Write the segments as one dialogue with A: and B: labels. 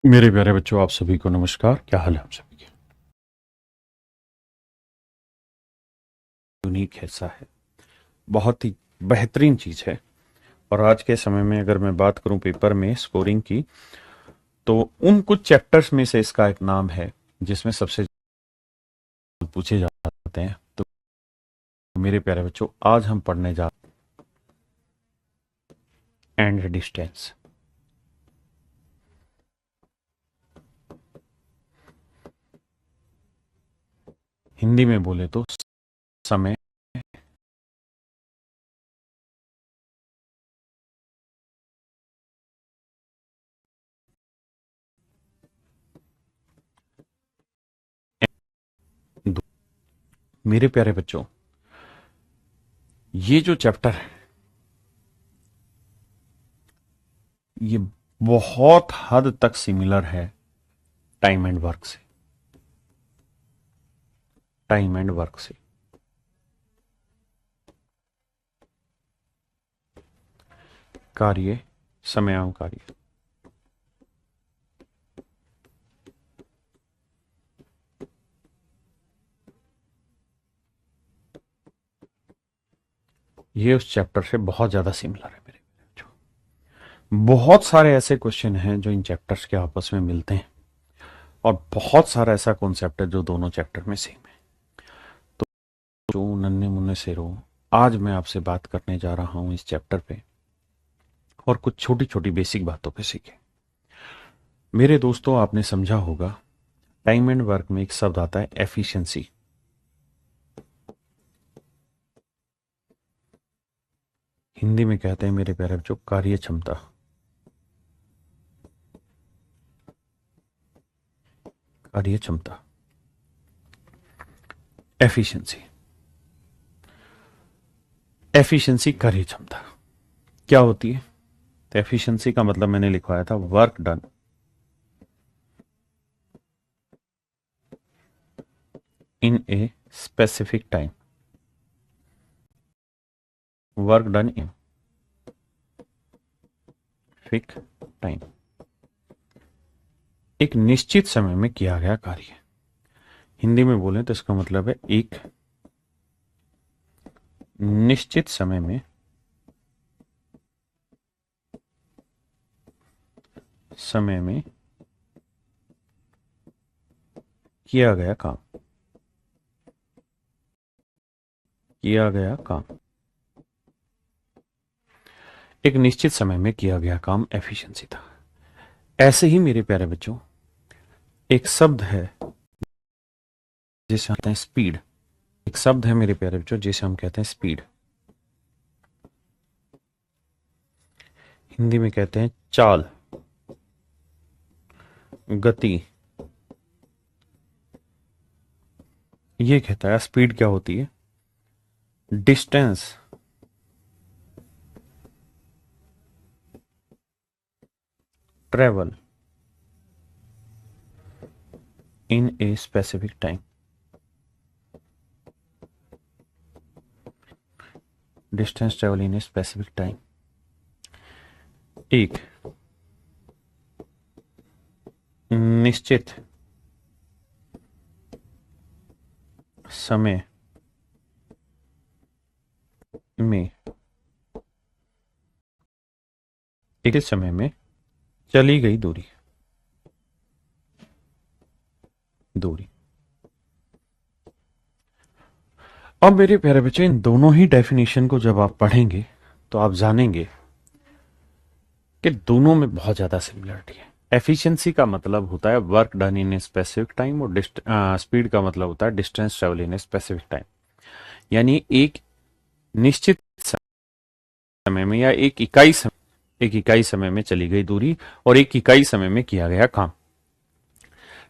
A: मेरे प्यारे बच्चों, आप सभी को नमस्कार। क्या हाल है आप सभी के? यूनिक हिस्सा है, बहुत ही बेहतरीन चीज़ है। और आज के समय में अगर मैं बात करूं पेपर में स्कोरिंग की, तो उन कुछ चैप्टर्स में से इसका एक नाम है जिसमें सबसे ज्यादा पूछे जाते हैं। तो मेरे प्यारे बच्चों, आज हम पढ़ने जा एंड डिस्टेंस। हिंदी में बोले तो समय दो। मेरे प्यारे बच्चों, ये जो चैप्टर है ये बहुत हद तक सिमिलर है टाइम एंड वर्क से। टाइम एंड वर्क से कार्य, समयाम कार्य। ये उस चैप्टर से बहुत ज्यादा सिमिलर है मेरे बच्चों। बहुत सारे ऐसे क्वेश्चन हैं जो इन चैप्टर्स के आपस में मिलते हैं, और बहुत सारा ऐसा कॉन्सेप्ट है जो दोनों चैप्टर में सेम है। तो जो नन्हे मुन्ने से रो, आज मैं आपसे बात करने जा रहा हूं इस चैप्टर पे, और कुछ छोटी छोटी बेसिक बातों पे सीखे। मेरे दोस्तों, आपने समझा होगा टाइम एंड वर्क में एक शब्द आता है एफिशिएंसी। हिंदी में कहते हैं मेरे प्यारे बच्चों कार्य क्षमता। कार्य क्षमता, एफिशिएंसी। एफिशिएंसी, कार्य क्षमता क्या होती है? तो एफिशिएंसी का मतलब मैंने लिखवाया था work done in a specific time. Work done in fixed time, एक निश्चित समय में किया गया कार्य। हिंदी में बोलें तो इसका मतलब है एक निश्चित समय में किया गया काम। किया गया काम, एक निश्चित समय में किया गया काम एफिशिएंसी था। ऐसे ही मेरे प्यारे बच्चों, एक शब्द है जिसे हम कहते हैं स्पीड। एक शब्द है मेरे प्यारे बच्चों जिसे हम कहते हैं स्पीड। हिंदी में कहते हैं चाल, गति। ये कहता है स्पीड क्या होती है? Distance travel in a specific time. Distance travel in a specific time, एक निश्चित समय में, एक समय में चली गई दूरी। दूरी। अब मेरे प्यारे बच्चे, इन दोनों ही डेफिनेशन को जब आप पढ़ेंगे तो आप जानेंगे कि दोनों में बहुत ज्यादा सिमिलरिटी है। एफिशिएंसी का मतलब होता है work done in a specific time, और स्पीड का मतलब होता है distance travel in a specific time. यानी एक निश्चित समय में या एक इकाई समय में चली गई दूरी, और एक इकाई समय में किया गया काम।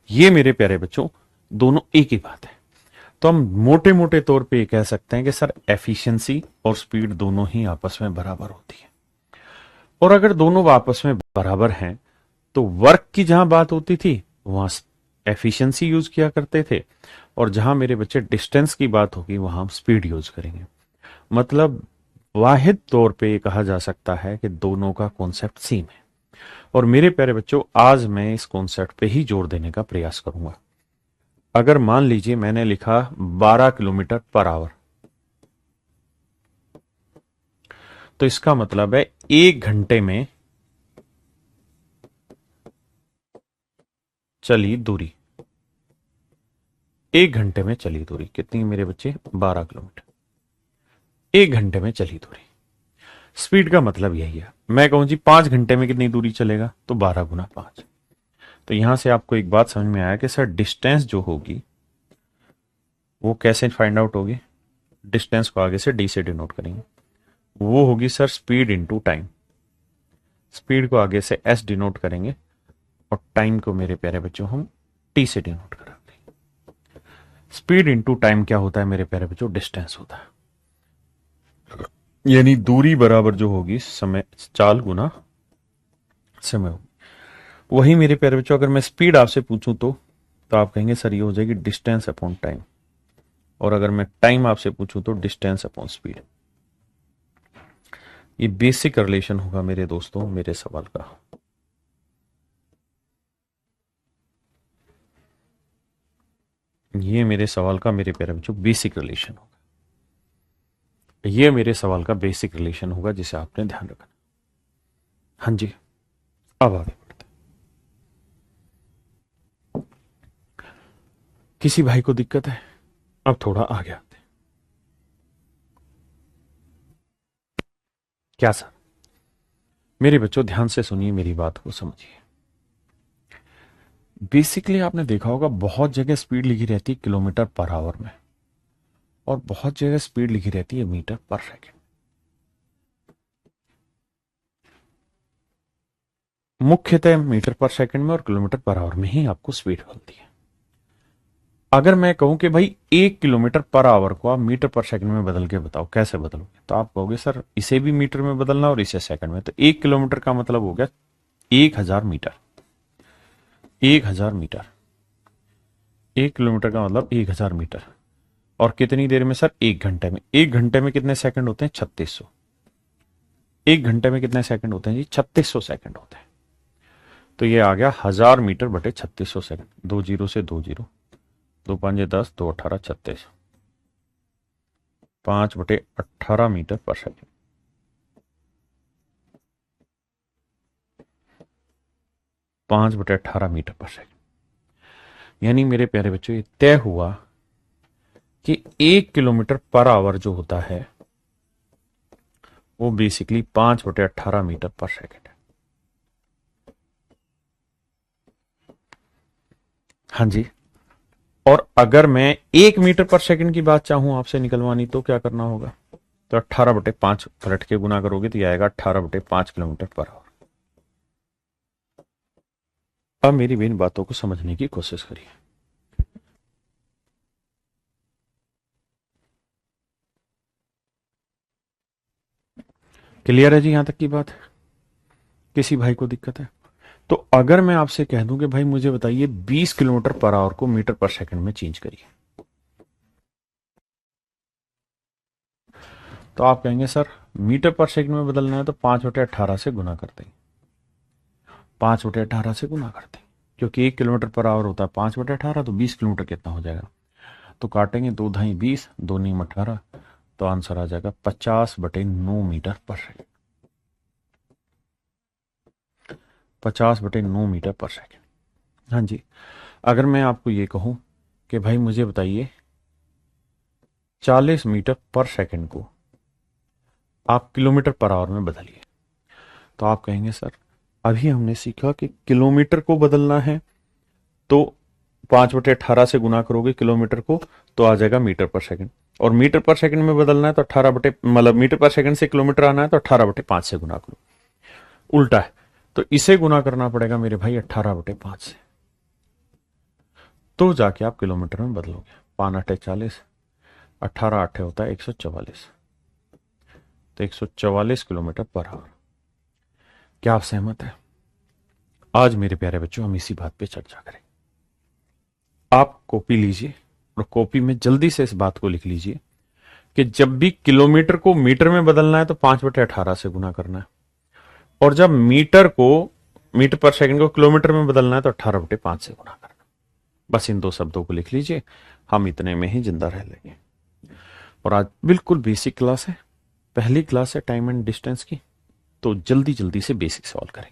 A: ये मेरे प्यारे बच्चों दोनों एक ही बात है। तो हम मोटे मोटे तौर पे ये कह सकते हैं कि सर एफिशिएंसी और स्पीड दोनों ही आपस में बराबर होती है। और अगर दोनों आपस में बराबर हैं तो वर्क की जहां बात होती थी वहां एफिशिएंसी यूज किया करते थे, और जहां मेरे बच्चे डिस्टेंस की बात होगी वहां हम स्पीड यूज करेंगे। मतलब वाहिद तौर पे ये कहा जा सकता है कि दोनों का कॉन्सेप्ट सेम है। और मेरे प्यारे बच्चों, आज मैं इस कॉन्सेप्ट पे ही जोर देने का प्रयास करूंगा। अगर मान लीजिए मैंने लिखा 12 किलोमीटर पर आवर, तो इसका मतलब है 1 घंटे में चली दूरी। 1 घंटे में चली दूरी कितनी मेरे बच्चे? 12 किलोमीटर। 1 घंटे में चली दूरी। स्पीड का मतलब यही है। मैं कहूं जी 5 घंटे में कितनी दूरी चलेगा, तो 12 गुना 5। तो यहां से आपको एक बात समझ में आया कि सर डिस्टेंस जो होगी वो कैसे फाइंड आउट होगी। डिस्टेंस को आगे से डी से डिनोट करेंगे, वो होगी sir speed into time. Speed को आगे से एस डिनोट करेंगे और टाइम को मेरे प्यारे बच्चों हम टी से डिनोट करेंगे। स्पीड इनटू टाइम क्या होता है मेरे प्यारे बच्चों? डिस्टेंस होता है। यानी दूरी बराबर जो होगी समय, चाल गुना समय होगी। वही मेरे प्यारे बच्चों अगर मैं स्पीड आपसे पूछूं तो आप कहेंगे सर ये हो जाएगी डिस्टेंस अपॉन टाइम। और अगर मैं टाइम आपसे पूछूं तो डिस्टेंस अपॉन स्पीड। ये बेसिक रिलेशन होगा मेरे दोस्तों मेरे सवाल का। ये मेरे सवाल का मेरे प्यारे बच्चों बेसिक रिलेशन होगा। ये मेरे सवाल का बेसिक रिलेशन होगा जिसे आपने ध्यान रखना। हाँ जी, अब आगे बढ़ते। किसी भाई को दिक्कत है? अब थोड़ा आगे आते। क्या सर? मेरे बच्चों ध्यान से सुनिए, मेरी बात को समझिए। बेसिकली आपने देखा होगा बहुत जगह स्पीड लिखी रहती है किलोमीटर पर आवर में, और बहुत जगह स्पीड लिखी रहती है मीटर पर सेकेंड। मुख्यतः मीटर पर सेकंड में और किलोमीटर पर आवर में ही आपको स्पीड मिलती है। अगर मैं कहूं कि भाई 1 किलोमीटर पर आवर को आप मीटर पर सेकंड में बदल के बताओ कैसे बदलोगे, तो आप कहोगे सर इसे भी मीटर में बदलना और इसे सेकंड में। तो 1 किलोमीटर का मतलब हो गया 1000 मीटर। 1000 मीटर। 1 किलोमीटर का मतलब 1000 मीटर। और कितनी देर में सर? 1 घंटे में। 1 घंटे में कितने सेकंड होते हैं? 3600। 1 घंटे में कितने सेकंड होते हैं जी? 3600 सेकंड होते हैं। तो ये आ गया 1000 मीटर बटे 3600 सेकंड। 2 जीरो से 2 जीरो, 2 5 10, 2 18 36, 5 बटे 18 मीटर पर सेकंड। पांच बटे 18 मीटर पर सेकंड। यानी मेरे प्यारे बच्चों ये तय हुआ कि 1 किलोमीटर पर आवर जो होता है वो बेसिकली 5 बटे 18 मीटर पर सेकंड है। हाँ जी। और अगर मैं 1 मीटर पर सेकंड की बात चाहूं आपसे निकलवानी तो क्या करना होगा? तो 18 बटे 5 पलट के गुना करोगे तो ये आएगा 18 बटे 5 किलोमीटर पर आवर। अब मेरी इन बातों को समझने की कोशिश करिए। क्लियर है जी यहां तक की बात? किसी भाई को दिक्कत है? तो अगर मैं आपसे कह दूं कि भाई मुझे बताइए 20 किलोमीटर पर आवर को मीटर पर सेकंड में चेंज करिए, तो आप कहेंगे सर मीटर पर सेकंड में बदलना है तो 5 बटे 18 से गुना करते हैं। 5 बटे 18 से गुना करते हैं क्योंकि 1 किलोमीटर पर आवर होता है 5 बटे 18, तो 20 किलोमीटर कितना हो जाएगा? तो काटेंगे 2 ढाई 20, 2 नीम 18, तो आंसर आ जाएगा 50 बटे 9 मीटर पर सेकंड। 50 बटे 9 मीटर पर सेकंड। हाँ जी। अगर मैं आपको ये कहूं कि भाई मुझे बताइए 40 मीटर पर सेकंड को आप किलोमीटर पर आवर में बदलिए, तो आप कहेंगे सर अभी हमने सीखा कि किलोमीटर को बदलना है तो 5 बटे 18 से गुना करोगे किलोमीटर को तो आ जाएगा मीटर पर सेकंड, और मीटर पर सेकंड में बदलना है तो 18 बटे मतलब मीटर पर सेकंड से किलोमीटर आना है तो 18 बटे 5 से गुना करो। उल्टा है तो इसे गुना करना पड़ेगा मेरे भाई 18 बटे 5 से, तो जाके आप किलोमीटर में बदलोगे। 5 अठे 40, 18 अठे होता है 144, तो 144 किलोमीटर पर आवर। क्या आप सहमत है? आज मेरे प्यारे बच्चों हम इसी बात पे चर्चा करें। आप कॉपी लीजिए और कॉपी में जल्दी से इस बात को लिख लीजिए कि जब भी किलोमीटर को मीटर में बदलना है तो 5 बटे 18 से गुना करना है, और जब मीटर को मीटर पर सेकंड को किलोमीटर में बदलना है तो 18/5 से गुना करना। बस इन दो शब्दों को लिख लीजिए, हम इतने में ही जिंदा रह लेंगे। और आज बिल्कुल बेसिक क्लास है, पहली क्लास है टाइम एंड डिस्टेंस की, तो जल्दी जल्दी से बेसिक सॉल्व करें।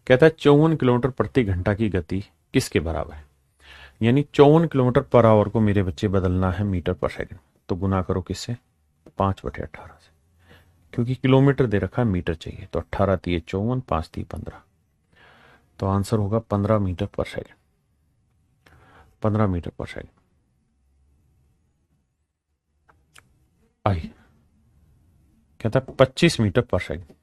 A: कहता है 54 किलोमीटर प्रति घंटा की गति किसके बराबर है। यानी 54 किलोमीटर पर आवर को मेरे बच्चे बदलना है मीटर पर सेकंड, तो गुना करो किससे, 5/18 से, क्योंकि किलोमीटर दे रखा है, मीटर चाहिए, तो 18 × 3 = 54, 5 × 3 = 15, तो आंसर होगा 15 metre per second. 15 metre per second. आई कहता है 25 metre per second.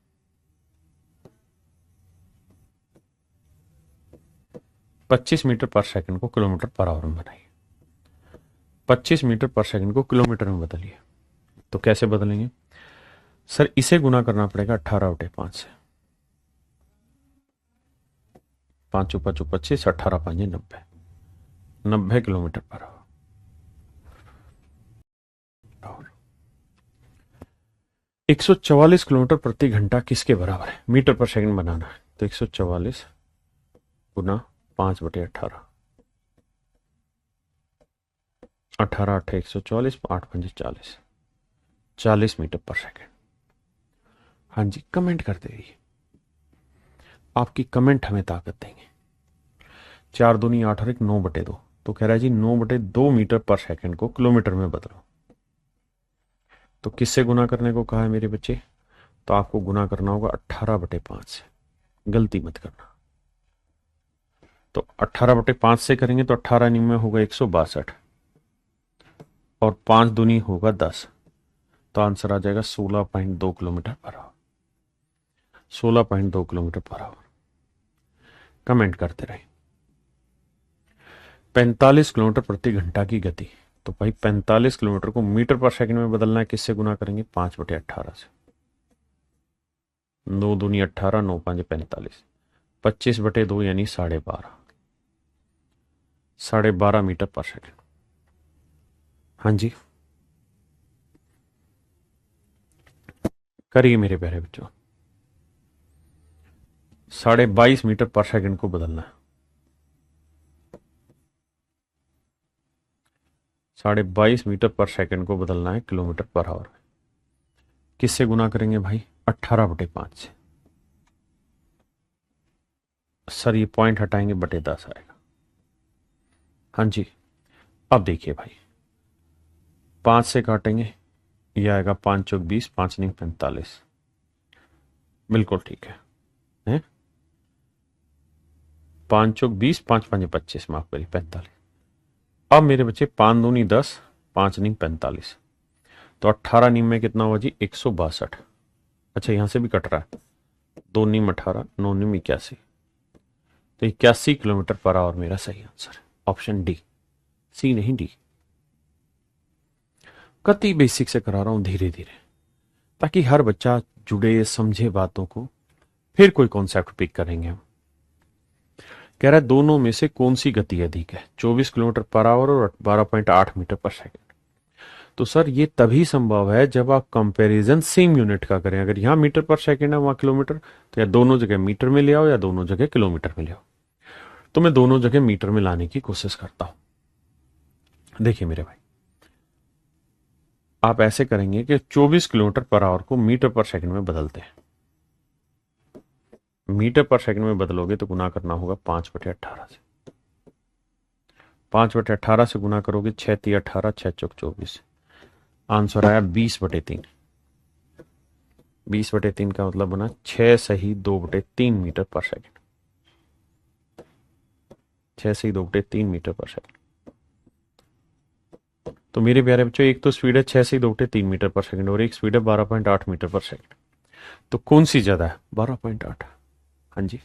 A: 25 metre per second को किलोमीटर पर आवर में बनाइए। 25 मीटर पर सेकंड को किलोमीटर में बदलिए, तो कैसे बदलेंगे सर, इसे गुना करना पड़ेगा 18/5 से। 5 × 5 = 25, 18 × 5 = 90, 90 किलोमीटर पर आवर। 144 किलोमीटर प्रति घंटा किसके बराबर है, मीटर पर सेकंड बनाना है, तो 144 गुना 5/18, 18 8 144, 8 5 40, 40 मीटर पर सेकंड। हाँ जी, कमेंट करते रहिए, आपकी कमेंट हमें ताकत देंगे। 4 दूनी 8 और 1 9/2, तो कह रहा है जी 9/2 मीटर पर सेकंड को किलोमीटर में बदलो, तो किससे गुना करने को कहा है मेरे बच्चे, तो आपको गुना करना होगा 18/5 से, गलती मत करना। तो 18/5 से करेंगे तो 18 में होगा 162 और 5 दूनी होगा 10, तो आंसर आ जाएगा 16.2 kilometre per hour. 16.2 kilometre per hour. Comment करते रहे। 45 किलोमीटर प्रति घंटा की गति, तो भाई 45 किलोमीटर को मीटर पर सेकंड में बदलना है, किससे गुना करेंगे, 5/18 से। 9 दूनी 18, 9 5 45, 25/2 यानी 12.5, 12.5 मीटर पर सेकंड। हाँ जी, करिए मेरे प्यारे बच्चों। 22.5 मीटर पर सेकंड को बदलना है, 22.5 मीटर पर सेकंड को बदलना है किलोमीटर पर आवर। किससे गुना करेंगे भाई, 18/5 से। सर ये पॉइंट हटाएंगे, /10 आएगा। हाँ जी, अब देखिए भाई, 5 से काटेंगे, यह आएगा 5 × 20, 5 × 45, बिल्कुल ठीक है, 5 × 20, 5 × 5 = 25, माफ करिए 45। अब मेरे बच्चे 5 दूनी 10, 5 × 45, तो 18 में कितना हुआ जी, 162। अच्छा यहां से भी कट रहा है, 2 × 18, 9 × 81, तो 81 किलोमीटर पर आवर मेरा सही आंसर है, ऑप्शन डी, सी नहीं डी। कति बेसिक से करा रहा हूं धीरे धीरे, ताकि हर बच्चा जुड़े, समझे बातों को, फिर कोई कॉन्सेप्ट पिक करेंगे हम। कह रहा है दोनों में से कौन सी गति अधिक है, 24 किलोमीटर पर आवर और 12.8 मीटर पर सेकंड। तो सर ये तभी संभव है जब आप कंपैरिजन सेम यूनिट का करें। अगर यहां मीटर पर सेकंड है वहां किलोमीटर, तो या दोनों जगह मीटर में ले आओ या दोनों जगह किलोमीटर में ले आओ। तो मैं दोनों जगह मीटर में लाने की कोशिश करता हूं। देखिए मेरे भाई, आप ऐसे करेंगे कि 24 किलोमीटर पर आवर को मीटर पर सेकंड में बदलते हैं। मीटर पर सेकंड में बदलोगे तो गुना करना होगा 5/18 से। 5/18 से गुना करोगे 6 × 3 = 18, 6 × 4 = 24, आंसर आया 20/3। 20/3 का मतलब बना 6 सही 2/3 मीटर पर सेकंड। 6 सही 2/3 मीटर पर सेकंड। तो मेरे प्यारे बच्चों, एक तो स्पीड है 6 सही 2/3 मीटर पर सेकंड और एक स्पीड है 12.8 मीटर पर सेकंड। तो कौन सी ज्यादा है, 12.8। हाँ जी,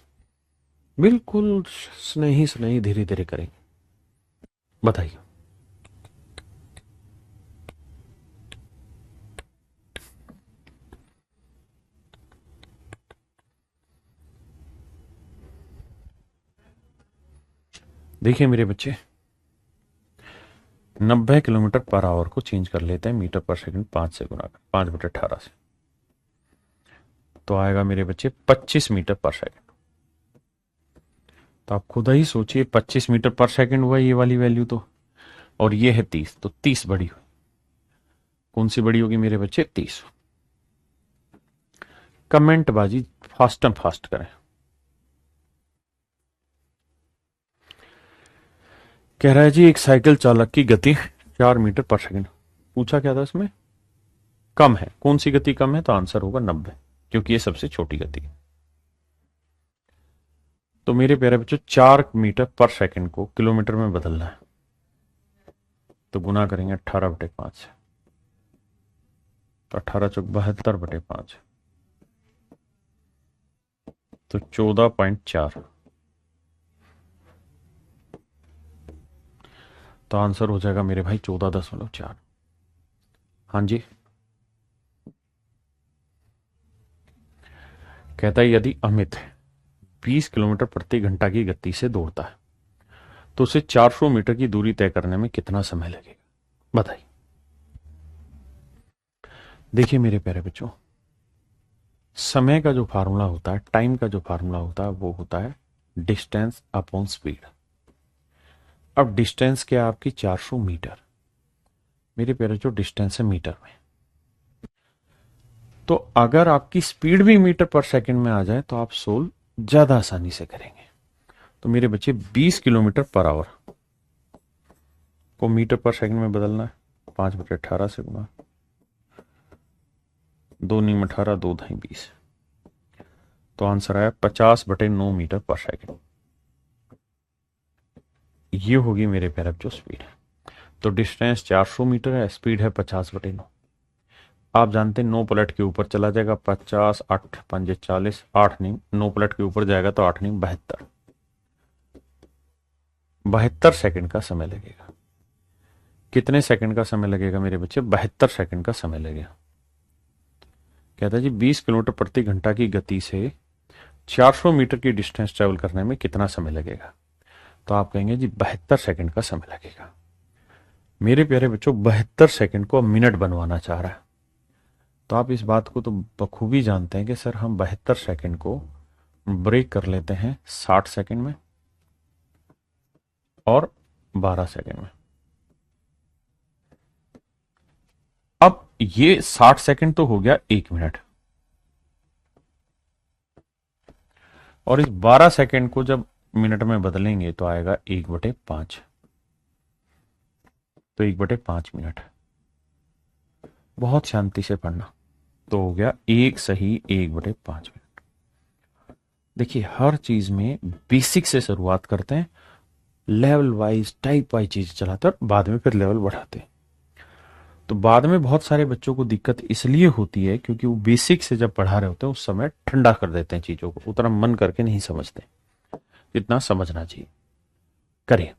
A: बिल्कुल स्नेही स्नेही धीरे धीरे करेंगे, बताइए। देखिए मेरे बच्चे, 90 किलोमीटर पर आवर को चेंज कर लेते हैं मीटर पर सेकंड 5 से गुना कर, 5/18 से, तो आएगा मेरे बच्चे 25 मीटर पर सेकंड। तो आप खुद ही सोचिए 25 मीटर पर सेकंड हुआ ये वाली वैल्यू तो, और ये है 30, तो 30 बड़ी हुई। कौन सी बड़ी होगी मेरे बच्चे? 30। कमेंट बाजी फास्ट एंड फास्ट करें। कह रहा है जी एक साइकिल चालक की गति 4 मीटर पर सेकंड। पूछा क्या था इसमें? कम है, कौन सी गति कम है? तो आंसर होगा 90, क्योंकि ये सबसे छोटी गति है। तो मेरे प्यारे बच्चों 4 मीटर पर सेकंड को किलोमीटर में बदलना है, तो गुना करेंगे 18/5 से, तो 18 चौक 72/5, तो 14.4। तो आंसर हो जाएगा मेरे भाई 14.4। हाँ जी। कहता है यदि अमित 20 किलोमीटर प्रति घंटा की गति से दौड़ता है तो उसे 400 मीटर की दूरी तय करने में कितना समय लगेगा? बताइए। देखिए मेरे प्यारे बच्चों, समय का जो फार्मूला होता है, टाइम का जो फार्मूला होता है, वो होता है डिस्टेंस अपॉन स्पीड। अब डिस्टेंस क्या है आपकी? 400 मीटर। मेरे प्यारे जो डिस्टेंस है मीटर में, तो अगर आपकी स्पीड भी मीटर पर सेकंड में आ जाए तो आप सोल्व ज्यादा आसानी से करेंगे। तो मेरे बच्चे 20 किलोमीटर पर आवर को मीटर पर सेकंड में बदलना है, 5/18 से गुना, 2 नीम 18, 2 ढाई 20, तो आंसर आया 50/9 मीटर पर सेकंड। ये होगी मेरे प्यारे बच्चों स्पीड। तो डिस्टेंस 400 मीटर है, स्पीड है 50/9। आप जानते हैं 9 पलट के ऊपर चला जाएगा, 50, 8 पंजे 40, 8 नहीं 9 पलट के ऊपर जाएगा तो 8 नहीं 72, 72 सेकंड का समय लगेगा। कितने सेकंड का समय लगेगा मेरे बच्चे? 72 सेकंड का समय लगेगा। कहता है जी 20 किलोमीटर प्रति घंटा की गति से 400 मीटर की डिस्टेंस ट्रेवल करने में कितना समय लगेगा? तो आप कहेंगे जी 72 सेकंड का समय लगेगा। मेरे प्यारे बच्चों 72 सेकंड को मिनट बनवाना चाह रहा है, तो आप इस बात को तो बखूबी जानते हैं कि सर हम 72 सेकंड को ब्रेक कर लेते हैं 60 सेकंड में और 12 सेकंड में। अब ये 60 सेकंड तो हो गया 1 मिनट, और इस 12 सेकंड को जब मिनट में बदलेंगे तो आएगा 1/5, तो 1/5 मिनट। बहुत शांति से पढ़ना, तो हो गया एक सही 1/5 मिनट। देखिए हर चीज में बेसिक से शुरुआत करते हैं, लेवल वाइज टाइप वाइज चीज चलाते हैं और बाद में फिर लेवल बढ़ाते हैं। तो बाद में बहुत सारे बच्चों को दिक्कत इसलिए होती है क्योंकि वो बेसिक से जब पढ़ा रहे होते हैं उस समय ठंडा कर देते हैं चीजों को, उतना मन करके नहीं समझते, इतना समझना चाहिए। करिए।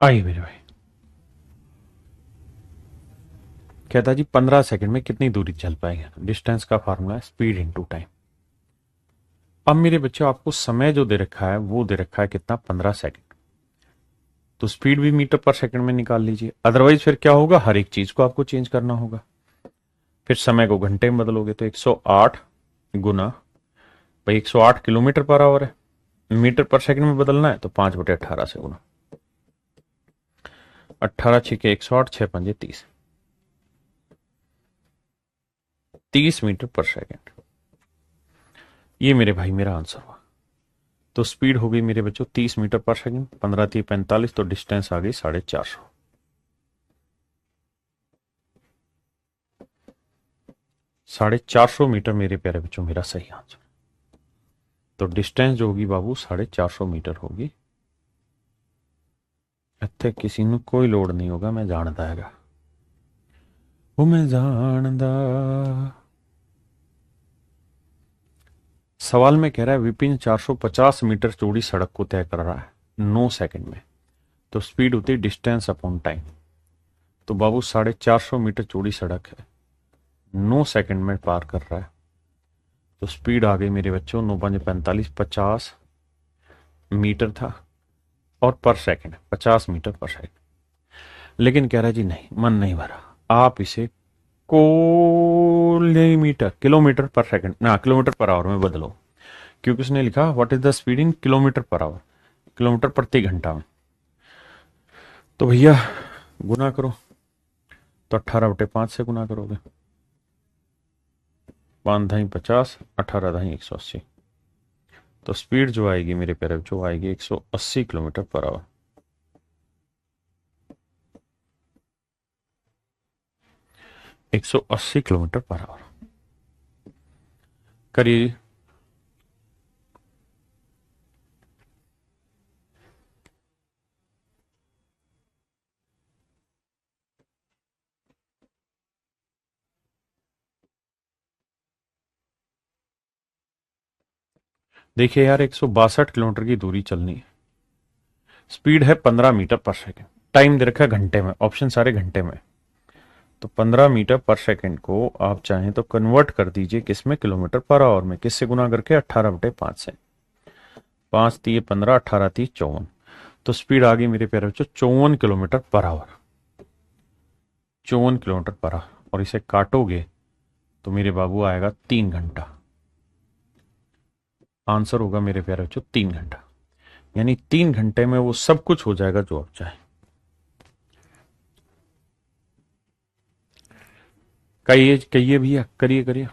A: आइए मेरे भाई। कहता जी 15 सेकंड में कितनी दूरी चल पाएंगे? डिस्टेंस का फार्मूला है स्पीड इनटू टाइम। अब मेरे बच्चों आपको समय जो दे रखा है वो दे रखा है कितना? 15 सेकंड। तो स्पीड भी मीटर पर सेकंड में निकाल लीजिए, अदरवाइज फिर क्या होगा? हर एक चीज को आपको चेंज करना होगा। फिर समय को घंटे में बदलोगे तो 108 गुना भाई 108 किलोमीटर पर आवर है, मीटर पर सेकंड में बदलना है तो 5/18 से गुना, 18 छके 108, 6 पंजे 30, 30 मीटर पर सेकंड। ये मेरे भाई मेरा आंसर हुआ। तो स्पीड हो गई मेरे बच्चों 30 मीटर पर सेकंड, 15 थी 45, तो डिस्टेंस आ गई 450। 450 मीटर मेरे प्यारे बच्चों मेरा सही आंसर। तो डिस्टेंस जो होगी बाबू 450 मीटर होगी। इत्थे किसी ਨੂੰ कोई लोड नहीं होगा, मैं जानता हैगा, वो मैं जानदा। सवाल में कह रहा है विपिन 450 मीटर चौड़ी सड़क को तय कर रहा है 9 सेकंड में, तो स्पीड होती है डिस्टेंस अपॉन टाइम। तो बाबू 450 मीटर चौड़ी सड़क है, 9 सेकंड में पार कर रहा है, तो स्पीड आ गई मेरे बच्चों 9 5 45, 50 मीटर था, और पर सेकंड 50 मीटर पर सेकंड। लेकिन कह रहा है जी नहीं, मन नहीं भरा, आप इसे कोलीमीटर किलोमीटर पर सेकंड ना किलोमीटर पर आवर में बदलो, क्योंकि उसने लिखा what is the speed in kilometre per hour, kilometre प्रति घंटा में। तो भैया गुना करो, तो 18/5 से गुना करोगे, 5 ढाई 50, 18 ढाई 180, तो स्पीड जो आएगी मेरे प्यारे जो आएगी 180 किलोमीटर पर आवर। एक 180 किलोमीटर पर आवर करिए। देखिए यार 162 किलोमीटर की दूरी चलनी है, स्पीड है 15 मीटर पर सेकंड, टाइम दे रखा है घंटे में, ऑप्शन सारे घंटे में। तो 15 मीटर पर सेकंड को आप चाहें तो कन्वर्ट कर दीजिए किसमें, किलोमीटर पर आवर में, किससे गुना करके 18/5 से, 5 3 15, 18 3 54, तो स्पीड आ गई मेरे प्यारे बच्चों 54 kilometre per hour, 54 kilometre per hour. और इसे काटोगे तो मेरे बाबू आएगा 3 घंटा, आंसर होगा मेरे प्यारे बच्चों 3 घंटा, यानी 3 घंटे में वो सब कुछ हो जाएगा जो आप चाहें। कहिए कहिए भैया, करिए करिए।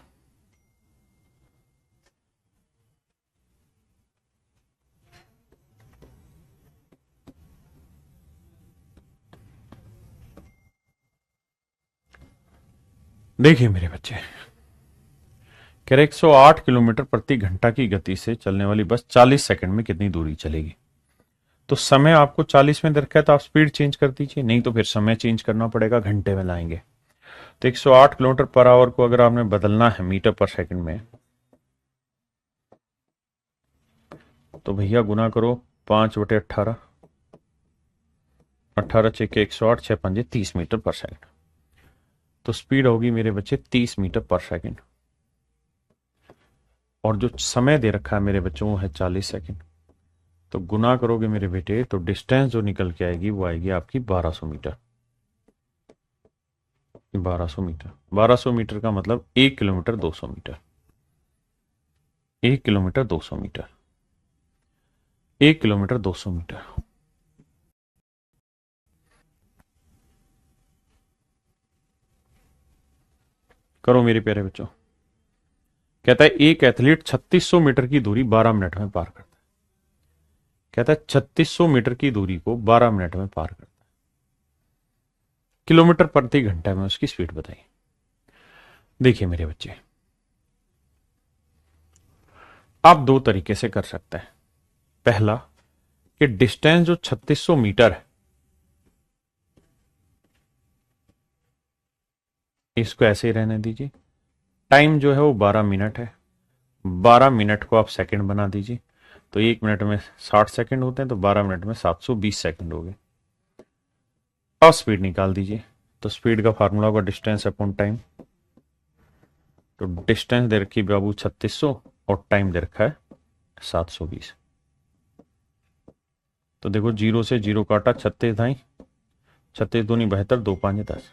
A: देखिए मेरे बच्चे, कह रहे 108 किलोमीटर प्रति घंटा की गति से चलने वाली बस 40 सेकंड में कितनी दूरी चलेगी। तो समय आपको 40 में दे रखा है, तो आप स्पीड चेंज कर दीजिए, नहीं तो फिर समय चेंज करना पड़ेगा, घंटे में लाएंगे। तो 108 किलोमीटर पर आवर को अगर आपने बदलना है मीटर पर सेकंड में, तो भैया गुना करो 5/18, 18 छके 108, 6 पंजे 30 मीटर पर सेकंड, तो स्पीड होगी मेरे बच्चे 30 मीटर पर सेकंड, और जो समय दे रखा है मेरे बच्चों वो है 40 सेकंड। तो गुना करोगे मेरे बेटे तो डिस्टेंस जो निकल के आएगी वो आएगी आपकी 1200 मीटर। 1200 मीटर, 1200 मीटर का मतलब 1 kilometre 200 metre, 1 kilometre 200 metre, 1 kilometre 200 metre. करो मेरे प्यारे बच्चों। कहता है एक एथलीट 3600 मीटर की दूरी 12 मिनट में पार करता है, कहता है 3600 मीटर की दूरी को 12 मिनट में पार करता है, किलोमीटर प्रति घंटा में उसकी स्पीड बताइए। देखिए मेरे बच्चे, आप दो तरीके से कर सकते हैं। पहला कि डिस्टेंस जो 3600 मीटर है इसको ऐसे ही रहने दीजिए, टाइम जो है वो 12 मिनट है, 12 मिनट को आप सेकंड बना दीजिए, तो 1 मिनट में 60 सेकंड होते हैं, तो 12 मिनट में 720 सेकंड हो गए। अब स्पीड निकाल दीजिए, तो स्पीड का फार्मूला होगा डिस्टेंस अपॉन टाइम, तो डिस्टेंस दे रखी बाबू 3600 और टाइम दे रखा है 720। तो देखो 0 से 0 काटा, 36 ढाई 36 दूनी 72, 2 5 10,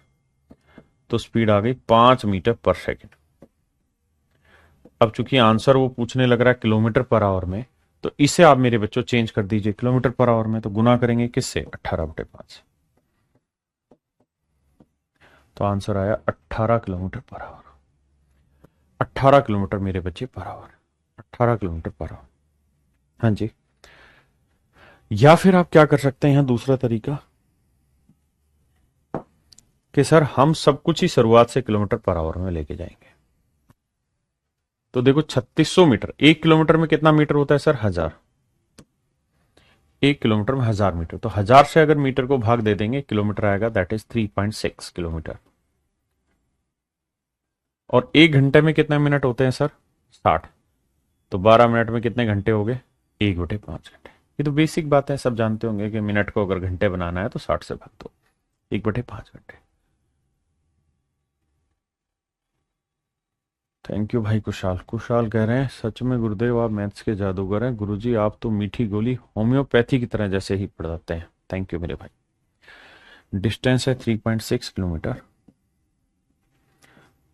A: तो स्पीड आ गई 5 मीटर पर सेकंड। अब चूंकि आंसर वो पूछने लग रहा है किलोमीटर पर आवर में, तो इसे आप मेरे बच्चों चेंज कर दीजिए किलोमीटर पर आवर में, तो गुना करेंगे किससे 18/5, तो आंसर आया 18 किलोमीटर पर आवर। 18 किलोमीटर मेरे बच्चे per hour, 18 kilometre per hour. हाँ जी, या फिर आप क्या कर सकते हैं यहां दूसरा तरीका कि सर हम सब कुछ ही शुरुआत से किलोमीटर पर आवर में लेके जाएंगे। तो देखो 3600 मीटर, 1 किलोमीटर में कितना मीटर होता है सर 1000, 1 किलोमीटर में 1000 मीटर, तो 1000 से अगर मीटर को भाग दे देंगे किलोमीटर आएगा, दैट इज 3.6 किलोमीटर। और 1 घंटे में कितने मिनट होते हैं सर? 60। तो 12 मिनट में कितने घंटे हो गए? 1/5 घंटे। ये तो बेसिक बात है, सब जानते होंगे कि मिनट को अगर घंटे बनाना है तो 60 से भाग दो, 1/5 घंटे। थैंक यू भाई। कुशाल कुशाल कह रहे हैं सच में गुरुदेव आप मैथ्स के जादूगर हैं, गुरुजी आप तो मीठी गोली होम्योपैथी की तरह जैसे ही पढ़ाते हैं। थैंक यू मेरे भाई। डिस्टेंस है 3.6 किलोमीटर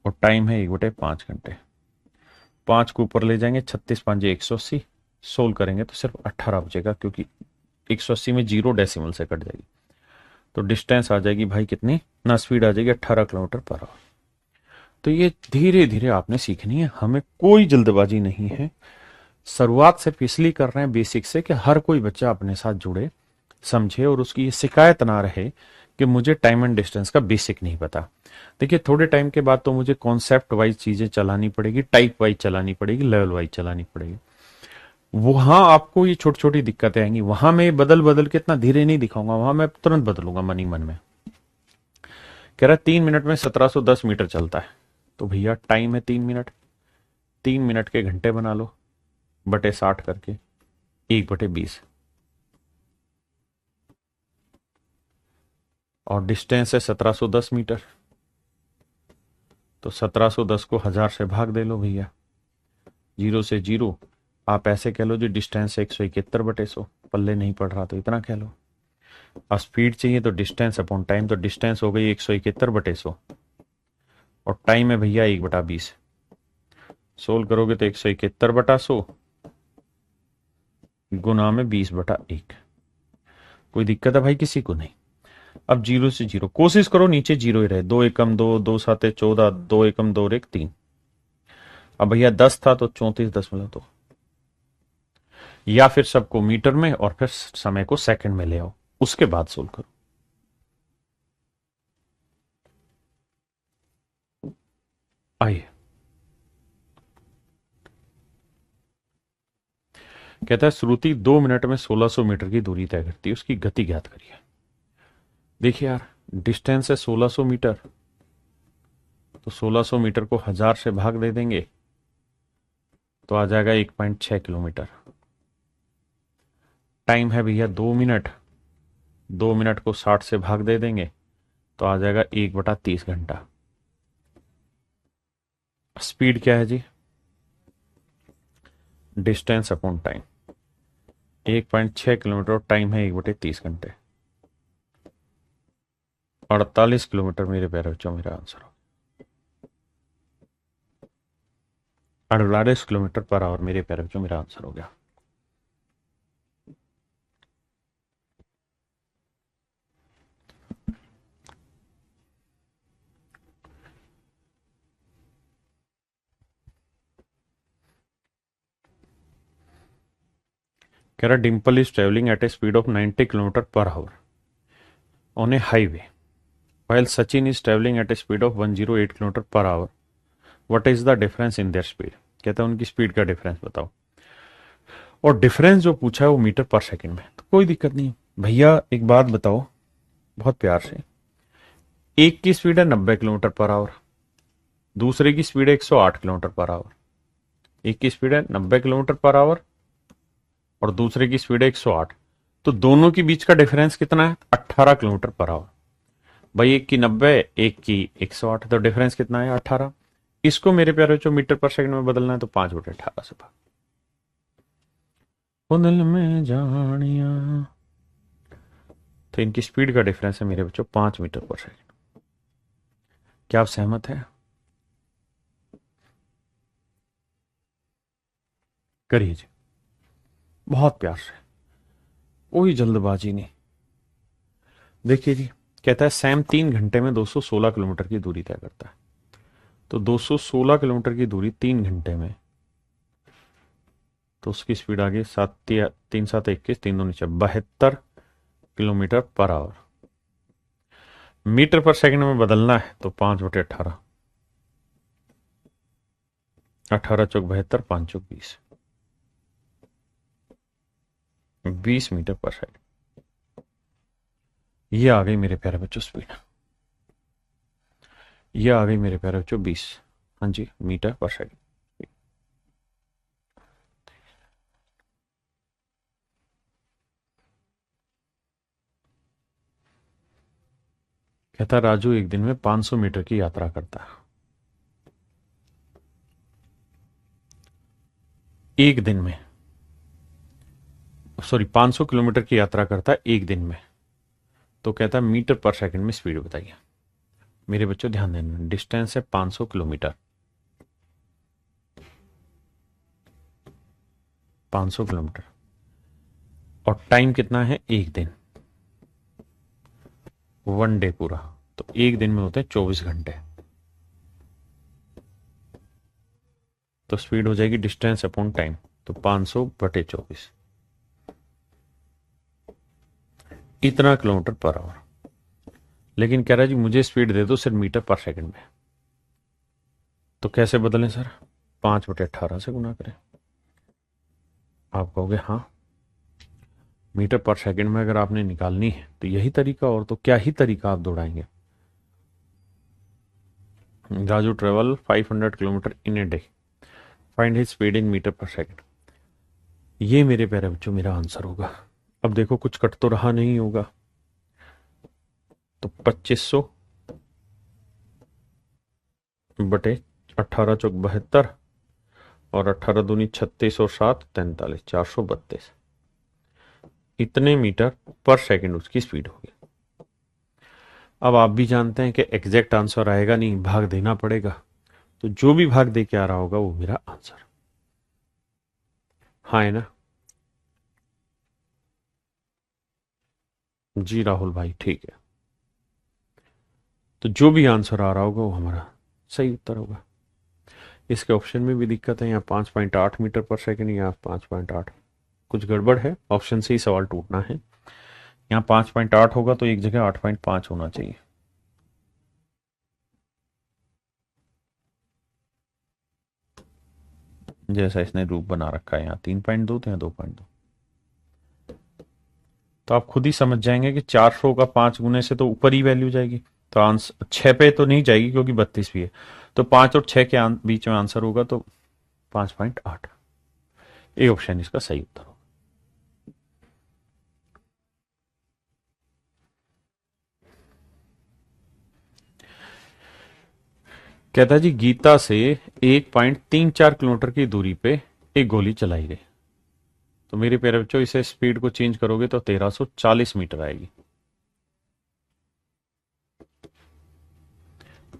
A: और टाइम है 1/5 घंटे। 5 को ऊपर ले जाएंगे, 36 5 180, सोल्व करेंगे तो सिर्फ 18 बचेगा, क्योंकि 180 में 0 डेसिमल से कट जाएगी। तो डिस्टेंस आ जाएगी भाई कितनी ना, स्पीड आ जाएगी 18 किलोमीटर पर आवर। तो ये धीरे धीरे आपने सीखनी है, हमें कोई जल्दबाजी नहीं है। शुरुआत से इसलिए कर रहे हैं बेसिक से कि हर कोई बच्चा अपने साथ जुड़े, समझे और उसकी ये शिकायत ना रहे कि मुझे टाइम एंड डिस्टेंस का बेसिक नहीं पता। देखिए थोड़े टाइम के बाद तो मुझे कॉन्सेप्ट वाइज चीजें चलानी पड़ेगी, टाइप वाइज चलानी पड़ेगी, लेवल वाइज चलानी पड़ेगी। वहां आपको ये छोटी छोटी दिक्कतें आएंगी, वहां मैं बदल बदल के इतना धीरे नहीं दिखाऊंगा, वहां मैं तुरंत बदलूंगा मन ही मन में। कह रहा है 3 मिनट में 1710 मीटर चलता है, तो भैया टाइम है 3 मिनट, 3 मिनट के घंटे बना लो बटे 60 करके, 1/20। और डिस्टेंस है 1710 मीटर, तो 1710 को 1000 से भाग दे लो भैया, 0 से 0। आप ऐसे कह लो जी डिस्टेंस 171/100, पल्ले नहीं पड़ रहा तो इतना कह लो। अब स्पीड चाहिए तो डिस्टेंस अपॉन टाइम, तो डिस्टेंस हो गई 171/100 और टाइम है भैया 1/20। सोल्व करोगे तो 171/100 गुना में 20/1। कोई दिक्कत है भाई किसी को? नहीं। अब 0 से 0 कोशिश करो नीचे 0 ही रहे, 2 एकम 2, 2 7 14, 2 एकम 2 1 3। अब भैया 10 था तो 34.2, या फिर सबको मीटर में और फिर समय को सेकंड में ले आओ, उसके बाद सोल्व करो। आइए, कहता है श्रुति 2 मिनट में 1600 मीटर की दूरी तय करती है, उसकी गति ज्ञात करिए। देखिए यार, डिस्टेंस है 1600 मीटर, तो 1600 मीटर को 1000 से भाग दे देंगे तो आ जाएगा 1.6 किलोमीटर। टाइम है भैया 2 मिनट, 2 मिनट को 60 से भाग दे देंगे तो आ जाएगा 1/30 घंटा। स्पीड क्या है जी? डिस्टेंस अपॉन टाइम, 1.6 किलोमीटर और टाइम है 1/30 घंटे। 48 किलोमीटर मेरे प्यारे बच्चों मेरा आंसर हो। 48 किलोमीटर पर आवर मेरे प्यारे बच्चों मेरा आंसर हो गया। कह रहा Dimple is travelling at A speed of 90 kilometre per hour on A highway while Sachin is traveling at a speed of 108 kilometre per hour, what is the difference in their speed? कहता है उनकी speed का difference बताओ। और difference जो पूछा है वो मीटर पर सेकंड में, तो कोई दिक्कत नहीं भैया। एक बात बताओ बहुत प्यार से, एक की स्पीड है 90 किलोमीटर पर आवर, दूसरे की स्पीड है 108 किलोमीटर पर आवर। एक की स्पीड है 90 किलोमीटर पर आवर और दूसरे की स्पीड है 108, तो दोनों के बीच का डिफरेंस कितना है? 18 किलोमीटर पर आवर। भाई एक की 90, एक की 108, तो डिफरेंस कितना है? 18। इसको मेरे प्यारे बच्चों मीटर पर सेकंड में बदलना है तो 5/18 से भाग। दिल में जानिया, तो इनकी स्पीड का डिफरेंस है मेरे बच्चों 5 मीटर पर सेकंड। क्या आप सहमत हैं? करिए जी बहुत प्यार से, कोई जल्दबाजी नहीं। देखिए जी, कहता है सैम 3 घंटे में 216 किलोमीटर की दूरी तय करता है, तो 216 किलोमीटर की दूरी 3 घंटे में, तो उसकी स्पीड आ गई 3 7 21 3 2 नीचे 72 kilometre per hour. Metre per second में बदलना है तो 5/18, 18 चौक 72, 5 चौक 20। 20 मीटर पर सेकंड। ये आ गई मेरे प्यारे बच्चों स्पीड, ये आ गई मेरे प्यारे बच्चों 20, हाँ जी, मीटर पर सेकंड। कहता राजू एक दिन में 500 मीटर की यात्रा करता है। एक दिन में, सॉरी 500 किलोमीटर की यात्रा करता है एक दिन में, तो कहता है मीटर पर सेकंड में स्पीड बताइए। मेरे बच्चों ध्यान देना, डिस्टेंस है 500 किलोमीटर, 500 किलोमीटर, और टाइम कितना है, एक दिन, वन डे पूरा, तो एक दिन में होते हैं 24 घंटे। तो स्पीड हो जाएगी डिस्टेंस अपॉन टाइम, तो 500 बटे 24, इतना किलोमीटर पर आवर। लेकिन कह रहा है जी मुझे स्पीड दे दो सिर्फ मीटर पर सेकंड में, तो कैसे बदलें सर, 5/18 से गुना करें। आप कहोगे हाँ, मीटर पर सेकंड में अगर आपने निकालनी है तो यही तरीका, और तो क्या ही तरीका आप दौड़ाएंगे। Raju travel 500 kilometre in a day, find his speed in metre per second. ये मेरे प्यारे बच्चों मेरा आंसर होगा। अब देखो कुछ कट तो रहा नहीं होगा, तो 2500 बटे 18×4 = 72, और 18 दूनी 36 और 7 43, 432, इतने मीटर पर सेकंड उसकी स्पीड होगी। अब आप भी जानते हैं कि एग्जैक्ट आंसर आएगा नहीं, भाग देना पड़ेगा, तो जो भी भाग दे के आ रहा होगा वो मेरा आंसर। हाँ है ना जी राहुल भाई, ठीक है। तो जो भी आंसर आ रहा होगा वो हमारा सही उत्तर होगा। इसके ऑप्शन में भी दिक्कत है, यहाँ 5.8 मीटर पर सेकंड, यहाँ 5.8, कुछ गड़बड़ है, ऑप्शन से ही सवाल टूटना है। यहाँ 5.8 होगा तो एक जगह 8.5 होना चाहिए। जैसा इसने रूप बना रखा है, यहाँ 3.2 तो यहाँ 2.2, तो आप खुद ही समझ जाएंगे कि 400 का 5 गुने से तो ऊपर ही वैल्यू जाएगी, तो आंसर 6 पे तो नहीं जाएगी क्योंकि 32 भी है, तो 5 और 6 के बीच में आंसर होगा, तो 5.8, ए ऑप्शन इसका सही उत्तर होगा। कहता है जी गीता से 1.34 किलोमीटर की दूरी पे एक गोली चलाई गई, तो मेरे प्यारे बच्चों इसे स्पीड को चेंज करोगे तो 1340 मीटर आएगी।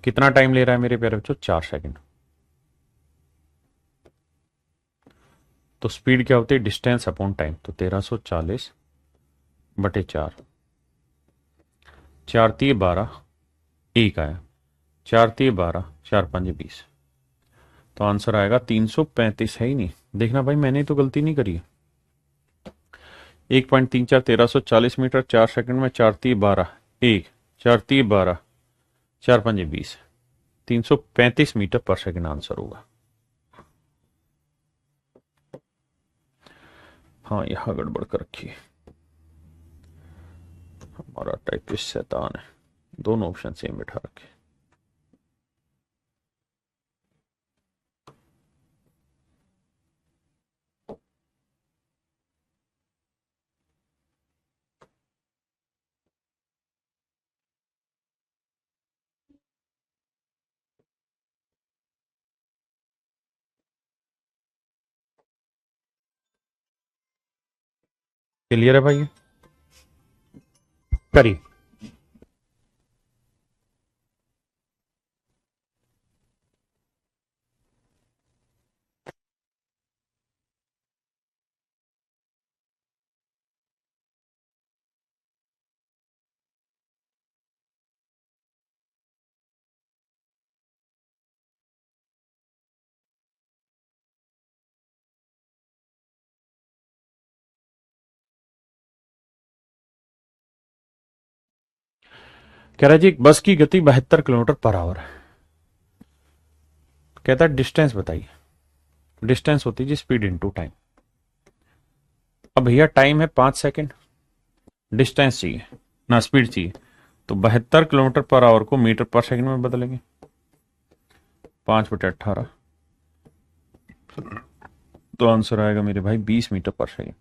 A: कितना टाइम ले रहा है मेरे प्यारे बच्चों, 4 सेकंड। तो स्पीड क्या होती है, डिस्टेंस अपॉन टाइम, तो 1340 बटे 4, 4 3 12, एक आया, 4 3 12, 4 5 20, तो आंसर आएगा 335, है ही नहीं। देखना भाई मैंने तो गलती नहीं करी है। 1.34 1340 मीटर 4 सेकंड में, 4 3 12, एक, 4 3 12, 4 5 20, 335 मीटर पर सेकंड आंसर होगा। हाँ यहां गड़बड़ कर रखी है, हमारा टाइपिस्ट शैतान है, दोनों ऑप्शन सेम बैठा रखे। क्लियर है भाई, करिए। कह रहा है जी एक बस की गति 72 किलोमीटर पर आवर है, कहता है डिस्टेंस बताइए। डिस्टेंस होती है जी स्पीड इनटू टाइम। अब भैया टाइम है 5 सेकंड, डिस्टेंस चाहिए ना स्पीड चाहिए, तो 72 किलोमीटर पर आवर को मीटर पर सेकंड में बदलेंगे। 5/18, तो आंसर आएगा मेरे भाई 20 मीटर पर सेकंड।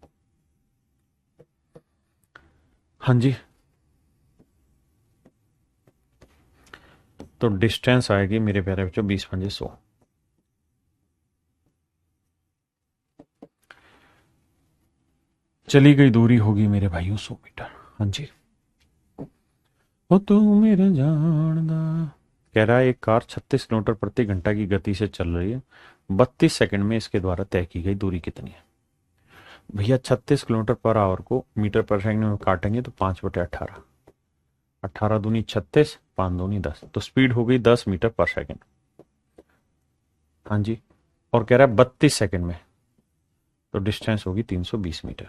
A: हाँ जी, तो डिस्टेंस आएगी मेरे प्यारे बच्चों 20 × 100। चली गई दूरी होगी मेरे भाइयों 100 मीटर। हाँ जी, ओ तू मेरा जानदा। कह रहा है एक कार 36 किलोमीटर प्रति घंटा की गति से चल रही है, 32 सेकंड में इसके द्वारा तय की गई दूरी कितनी है? भैया 36 किलोमीटर पर आवर को मीटर पर सेकंड में काटेंगे तो 5/18, 18 दूनी 36, 5 दूनी 10, तो स्पीड हो गई 10 मीटर पर सेकंड। हाँ जी, और कह रहा है 32 सेकंड में, तो डिस्टेंस होगी 320 मीटर।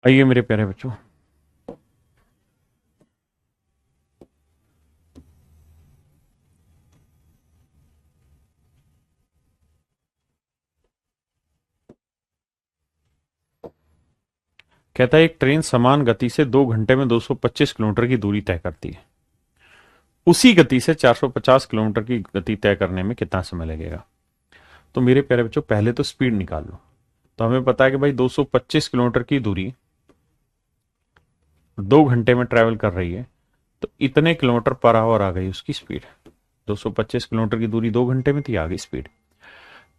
A: आइए मेरे प्यारे बच्चों, कहता है एक ट्रेन समान गति से 2 घंटे में 225 किलोमीटर की दूरी तय करती है, उसी गति से 450 किलोमीटर की गति तय करने में कितना समय लगेगा? तो मेरे प्यारे बच्चों पहले तो स्पीड निकाल लो। तो हमें पता है कि भाई 225 किलोमीटर की दूरी 2 घंटे में ट्रेवल कर रही है, तो इतने किलोमीटर पर आवर आ गई उसकी स्पीड। 225 किलोमीटर की दूरी 2 घंटे में थी, आ गई स्पीड।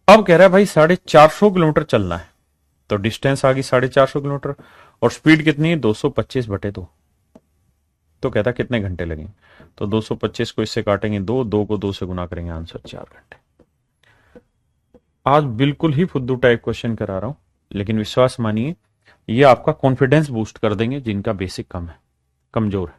A: अब कह रहा है भाई 450 किलोमीटर चलना है, तो डिस्टेंस आ गई 450 किलोमीटर, और स्पीड कितनी है 225/2। तो कहता कितने घंटे लगेंगे? तो 225 को इससे काटेंगे 2, 2 को 2 से गुना करेंगे, आंसर 4 घंटे। आज बिल्कुल ही फुद्दू टाइप क्वेश्चन करा रहा हूं, लेकिन विश्वास मानिए ये आपका कॉन्फिडेंस बूस्ट कर देंगे जिनका बेसिक कम है, कमजोर है।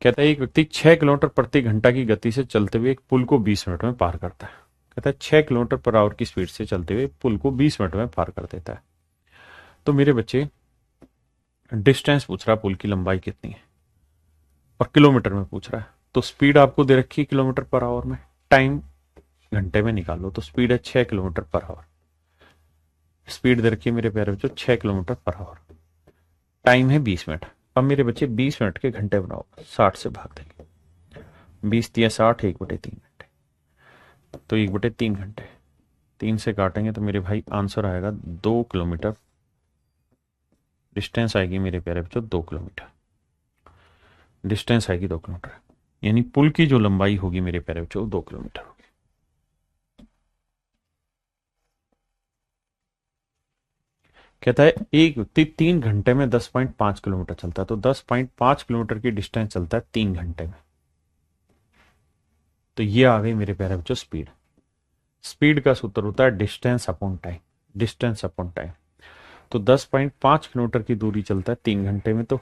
A: कहता है एक व्यक्ति 6 किलोमीटर प्रति घंटा की गति से चलते हुए एक पुल को 20 मिनट में पार करता है। कहता है 6 किलोमीटर पर आवर की स्पीड से चलते हुए पुल को 20 मिनट में पार कर देता है। तो मेरे बच्चे डिस्टेंस पूछ रहा है, पुल की लंबाई कितनी है, और किलोमीटर में पूछ रहा है। तो स्पीड आपको दे रखी है किलोमीटर पर आवर में, टाइम घंटे में निकालो, तो स्पीड है 6 किलोमीटर पर आवर। स्पीड दे रखी है मेरे प्यारे बच्चों 6 किलोमीटर पर आवर, टाइम है 20 मिनट। अब मेरे बच्चे 20 मिनट के घंटे बनाओ, 60 से भाग देंगे, 20×3 = 60, 1/3 घंटे, तो 1/3 घंटे, 3 से काटेंगे तो मेरे भाई आंसर आएगा 2 किलोमीटर। डिस्टेंस आएगी मेरे प्यारे बच्चों 2 किलोमीटर, डिस्टेंस आएगी 2 किलोमीटर, यानी पुल की जो लंबाई होगी मेरे प्यारे बच्चों 2 किलोमीटर होगी। कहता है एक व्यक्ति 3 घंटे में 10.5 किलोमीटर चलता है, तो 10.5 किलोमीटर की डिस्टेंस चलता है 3 घंटे में। तो ये आ गई मेरे प्यारे बच्चों स्पीड। स्पीड का सूत्र होता है distance upon time, distance upon time. तो 10.5 किलोमीटर की दूरी चलता है 3 घंटे में, तो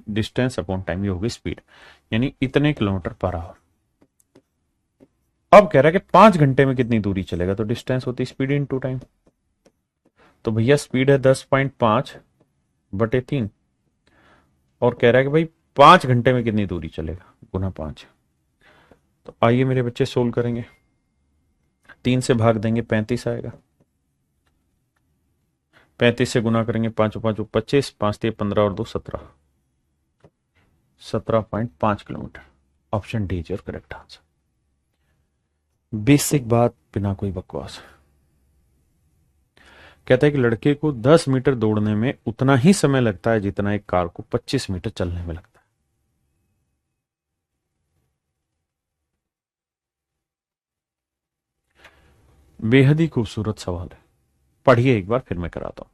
A: डिस्टेंस अपॉन टाइम ये होगी स्पीड, यानी इतने किलोमीटर पर आवर। अब कह रहा है कि 5 घंटे में कितनी दूरी चलेगा, तो डिस्टेंस होती है स्पीड इनटू टाइम। तो भैया स्पीड है 10.5/3, और कह रहा है कि भाई 5 घंटे में कितनी दूरी चलेगा, गुना 5। तो आइए मेरे बच्चे सोल्व करेंगे। 3 से भाग देंगे 35 आएगा, 35 से गुना करेंगे 5 5 25, 5 3 15 और 2 17, 17.5 kilometre. Option D is your correct answer. Basic बात, बिना कोई बकवास। कहता है कि लड़के को 10 मीटर दौड़ने में उतना ही समय लगता है जितना एक कार को 25 मीटर चलने में लगता है। बेहद ही खूबसूरत सवाल है, पढ़िए एक बार फिर मैं कराता हूं।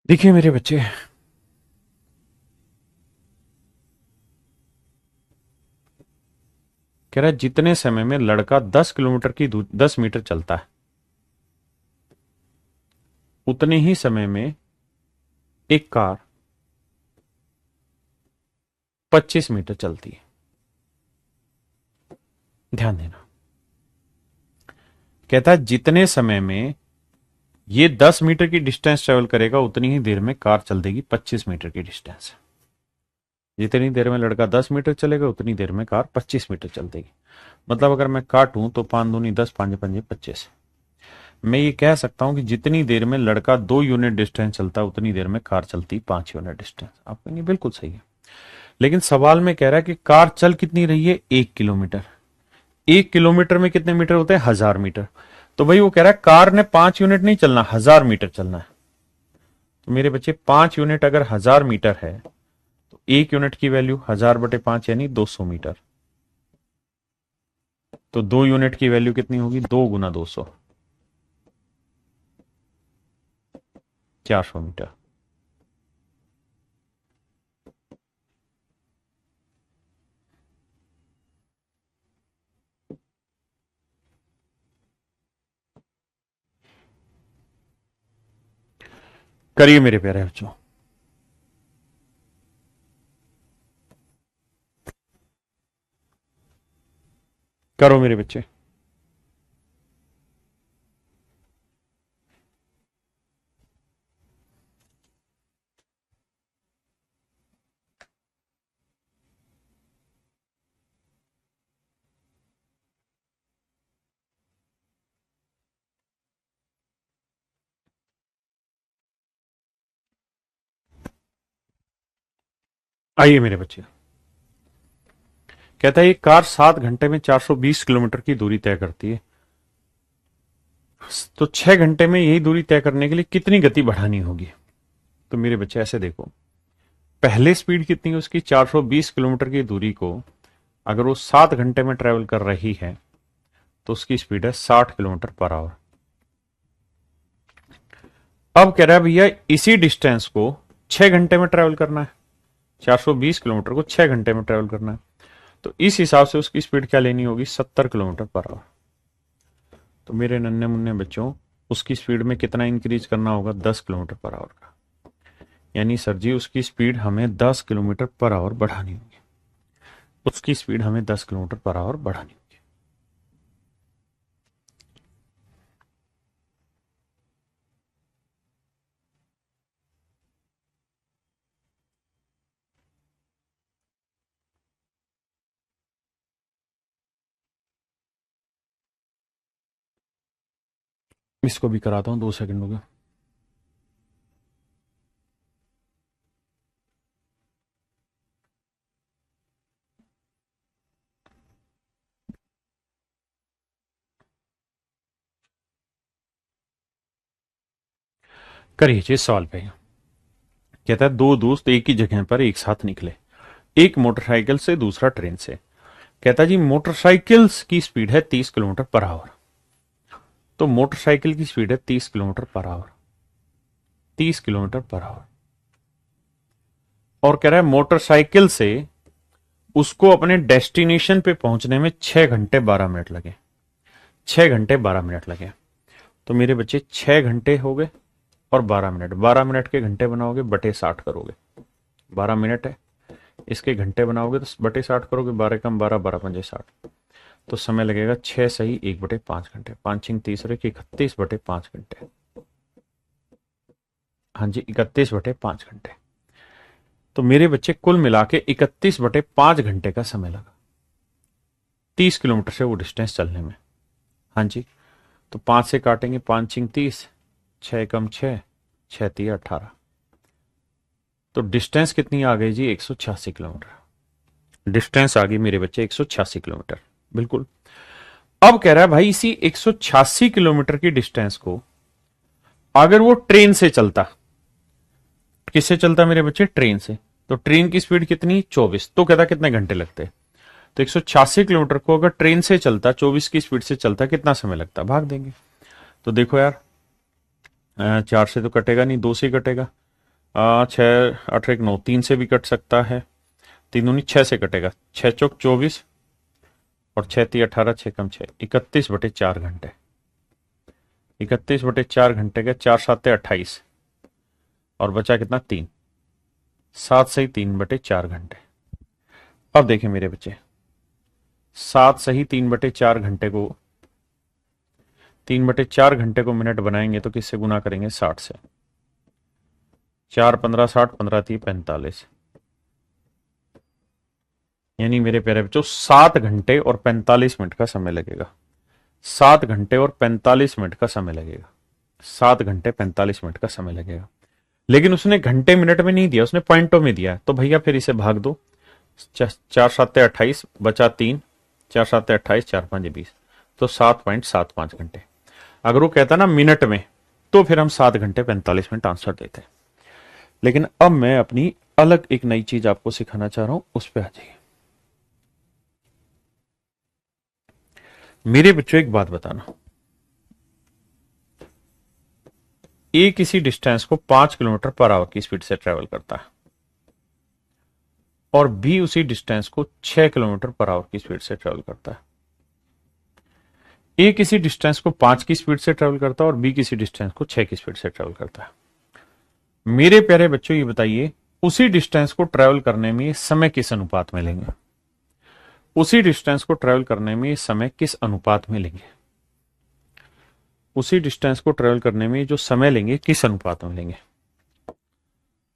A: देखिए मेरे बच्चे, कह रहा है जितने समय में लड़का 10 किलोमीटर की दूरी 10 मीटर चलता है, उतने ही समय में एक कार 25 मीटर चलती है। ध्यान देना, कहता है जितने समय में ये 10 मीटर की डिस्टेंस ट्रेवल करेगा, उतनी ही देर में कार चल देगी 25 मीटर की डिस्टेंस। जितनी देर में लड़का 10 मीटर चलेगा, उतनी देर में कार 25 मीटर चल देगी। मतलब अगर मैं काटूं तो 5 दूनी 10, 5 पंजे 25। मैं ये कह सकता हूं कि जितनी देर में लड़का 2 यूनिट डिस्टेंस चलता है, उतनी देर में कार चलती 5 यूनिट डिस्टेंस। आप कहेंगे बिल्कुल सही है, लेकिन सवाल में कह रहा है कि कार चल कितनी रही है, 1 किलोमीटर। 1 किलोमीटर में कितने मीटर होते हैं, 1000 मीटर। तो भाई वो कह रहा है कार ने 5 यूनिट नहीं चलना, 1000 मीटर चलना है। तो मेरे बच्चे 5 यूनिट अगर 1000 मीटर है, तो 1 यूनिट की वैल्यू 1000/5 यानी 200 मीटर। तो 2 यूनिट की वैल्यू कितनी होगी, 2 × 200, 400 मीटर। करिए मेरे प्यारे बच्चों। करो मेरे बच्चे। आइए मेरे बच्चे, कहता है ये कार 7 घंटे में 420 किलोमीटर की दूरी तय करती है, तो 6 घंटे में यही दूरी तय करने के लिए कितनी गति बढ़ानी होगी। तो मेरे बच्चे ऐसे देखो, पहले स्पीड कितनी है उसकी, 420 किलोमीटर की दूरी को अगर वो 7 घंटे में ट्रेवल कर रही है, तो उसकी स्पीड है 60 किलोमीटर पर आवर। अब कह रहा है भैया इसी डिस्टेंस को 6 घंटे में ट्रेवल करना है, 420 किलोमीटर को 6 घंटे में ट्रेवल करना है। तो इस हिसाब से उसकी स्पीड क्या लेनी होगी, 70 किलोमीटर पर आवर। तो मेरे नन्हे मुन्ने बच्चों, उसकी स्पीड में कितना इंक्रीज करना होगा, 10 किलोमीटर पर आवर का। यानी सर जी उसकी स्पीड हमें 10 किलोमीटर पर आवर बढ़ानी होगी, उसकी स्पीड हमें 10 किलोमीटर पर आवर बढ़ानी होगी। इसको भी कराता हूं 2 सेकंड हो गया। करिए इस सवाल पे। कहता है दो दोस्त एक ही जगह पर एक साथ निकले, एक मोटरसाइकिल से दूसरा ट्रेन से। कहता है जी मोटरसाइकिल की स्पीड है 30 किलोमीटर पर आवर। तो मोटरसाइकिल की स्पीड है 30 kilometre per hour, 30 kilometre per hour. और कह रहा है मोटरसाइकिल से उसको अपने डेस्टिनेशन पे पहुंचने में 6 घंटे 12 मिनट लगे, 6 घंटे 12 मिनट लगे। तो मेरे बच्चे 6 घंटे हो गए और 12 मिनट, 12 मिनट के घंटे बनाओगे बटे 60 करोगे, 12 मिनट है, इसके घंटे बनाओगे तो बटे 60 करोगे, 12 कम 12, 12 पंजे 60। तो समय लगेगा 6 सही 1/5 घंटे, 5 6 30 31 हाँ जी 31/5 घंटे। तो मेरे बच्चे कुल मिला के 31/5 घंटे का समय लगा 30 किलोमीटर से वो डिस्टेंस चलने में। हाँ जी, तो 5 से काटेंगे, 5 छिंग 30, 6 कम 6, 6 3 18। तो डिस्टेंस कितनी आ गई जी? 186 किलोमीटर। डिस्टेंस आ गई मेरे बच्चे 186 किलोमीटर। बिल्कुल। अब कह रहा है भाई इसी 186 किलोमीटर की डिस्टेंस को अगर वो ट्रेन से चलता, किससे चलता मेरे बच्चे? ट्रेन से। तो ट्रेन की स्पीड कितनी? 24। तो कहता कितने घंटे लगते? तो 186 किलोमीटर को अगर ट्रेन से चलता, 24 की स्पीड से चलता, कितना समय लगता? भाग देंगे। तो देखो यार, 4 से तो कटेगा नहीं, 2 से ही कटेगा। 6 8 1 9, 3 से भी कट सकता है, 3 दूनी 6 से कटेगा, 6 चौक 24 और 6 3 18, 6 कम 6, 31/4 घंटे। 31/4 घंटे का 4 7 28 और बचा कितना? 3। 7 सही 3/4 घंटे। अब देखें मेरे बच्चे, 7 सही 3/4 घंटे को, 3/4 घंटे को मिनट बनाएंगे तो किससे गुना करेंगे? 60 से। 4 15 60, 15 3 45, यानी मेरे प्यारे बच्चों 7 घंटे और 45 मिनट का समय लगेगा। 7 घंटे और 45 मिनट का समय लगेगा। 7 घंटे 45 मिनट का समय लगेगा। लेकिन उसने घंटे मिनट में नहीं दिया, उसने पॉइंटों में दिया है। तो भैया फिर इसे भाग दो, 4 7 28 बचा 3, 4 7 28, 4 5 20, तो 7.75 घंटे। अगर वो कहता ना मिनट में, तो फिर हम 7 घंटे 45 मिनट आंसर देते। लेकिन अब मैं अपनी अलग एक नई चीज आपको सिखाना चाह रहा हूं, उस पर आ जाइए। मेरे बच्चों एक बात बताना, ए किसी डिस्टेंस को 5 किलोमीटर पर आवर की स्पीड से ट्रेवल करता है और बी उसी डिस्टेंस को 6 किलोमीटर पर आवर की स्पीड से ट्रेवल करता है। ए किसी डिस्टेंस को 5 की स्पीड से ट्रेवल करता है और बी किसी डिस्टेंस को 6 की स्पीड से ट्रेवल करता है। मेरे प्यारे बच्चों ये बताइए, उसी डिस्टेंस को ट्रेवल करने में समय किस अनुपात में लेंगे? उसी डिस्टेंस को ट्रेवल करने में समय किस अनुपात में लेंगे? उसी डिस्टेंस को ट्रेवल करने में जो समय लेंगे किस अनुपात में लेंगे?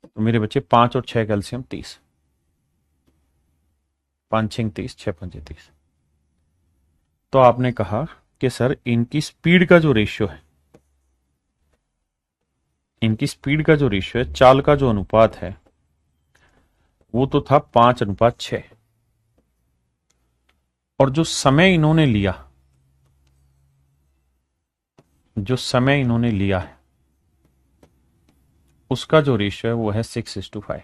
A: तो मेरे बच्चे 5 और 6 कैल्शियम 30, 5 6 30, 6 5 30। तो आपने कहा कि सर इनकी स्पीड का जो रेशियो है, इनकी स्पीड का जो रेशियो है, चाल का जो अनुपात है, वो तो था 5:6। और जो समय इन्होंने लिया, जो समय इन्होंने लिया है, उसका जो रेशियो है वो है 6:5।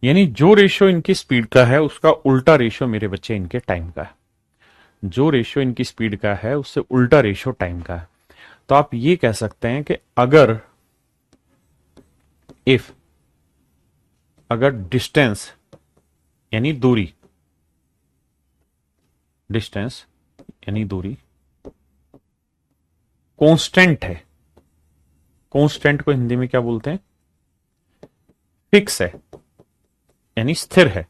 A: यानी जो रेशियो इनकी स्पीड का है उसका उल्टा रेशियो मेरे बच्चे इनके टाइम का है। जो रेशियो इनकी स्पीड का है उससे उल्टा रेशियो टाइम का है। तो आप ये कह सकते हैं कि अगर डिस्टेंस यानी दूरी, डिस्टेंस यानी दूरी कांस्टेंट है, कांस्टेंट को हिंदी में क्या बोलते हैं? फिक्स है, यानी स्थिर है,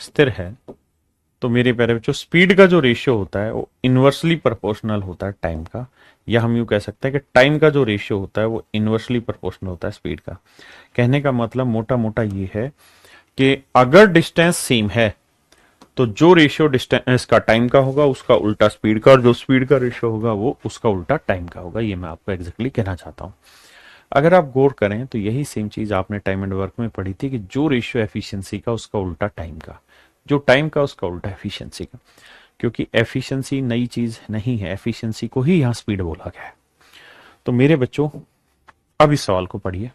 A: स्थिर है। तो मेरे प्यारे बच्चों, स्पीड का जो रेशियो होता है वो इनवर्सली प्रोपोर्शनल होता है टाइम का, या हम यूं कह सकते हैं कि टाइम का जो रेशियो होता है वो इनवर्सली प्रोपोर्शनल होता है स्पीड का। कहने का मतलब मोटा मोटा ये है कि अगर डिस्टेंस सेम है तो जो रेशियो डिस्टेंस का टाइम का होगा उसका उल्टा स्पीड का, और जो स्पीड का रेशियो होगा वो उसका उल्टा टाइम का होगा। ये मैं आपको एग्जैक्टली कहना चाहता हूं। अगर आप गौर करें तो यही सेम चीज आपने टाइम एंड वर्क में पढ़ी थी कि जो रेशियो एफिशिएंसी का उसका उल्टा टाइम का, जो टाइम का उसका उल्टा एफिशिएंसी का। क्योंकि एफिशिएंसी नई चीज नहीं है, एफिशिएंसी को ही यहां स्पीड बोला गया है। तो मेरे बच्चों अब इस सवाल को पढ़िए,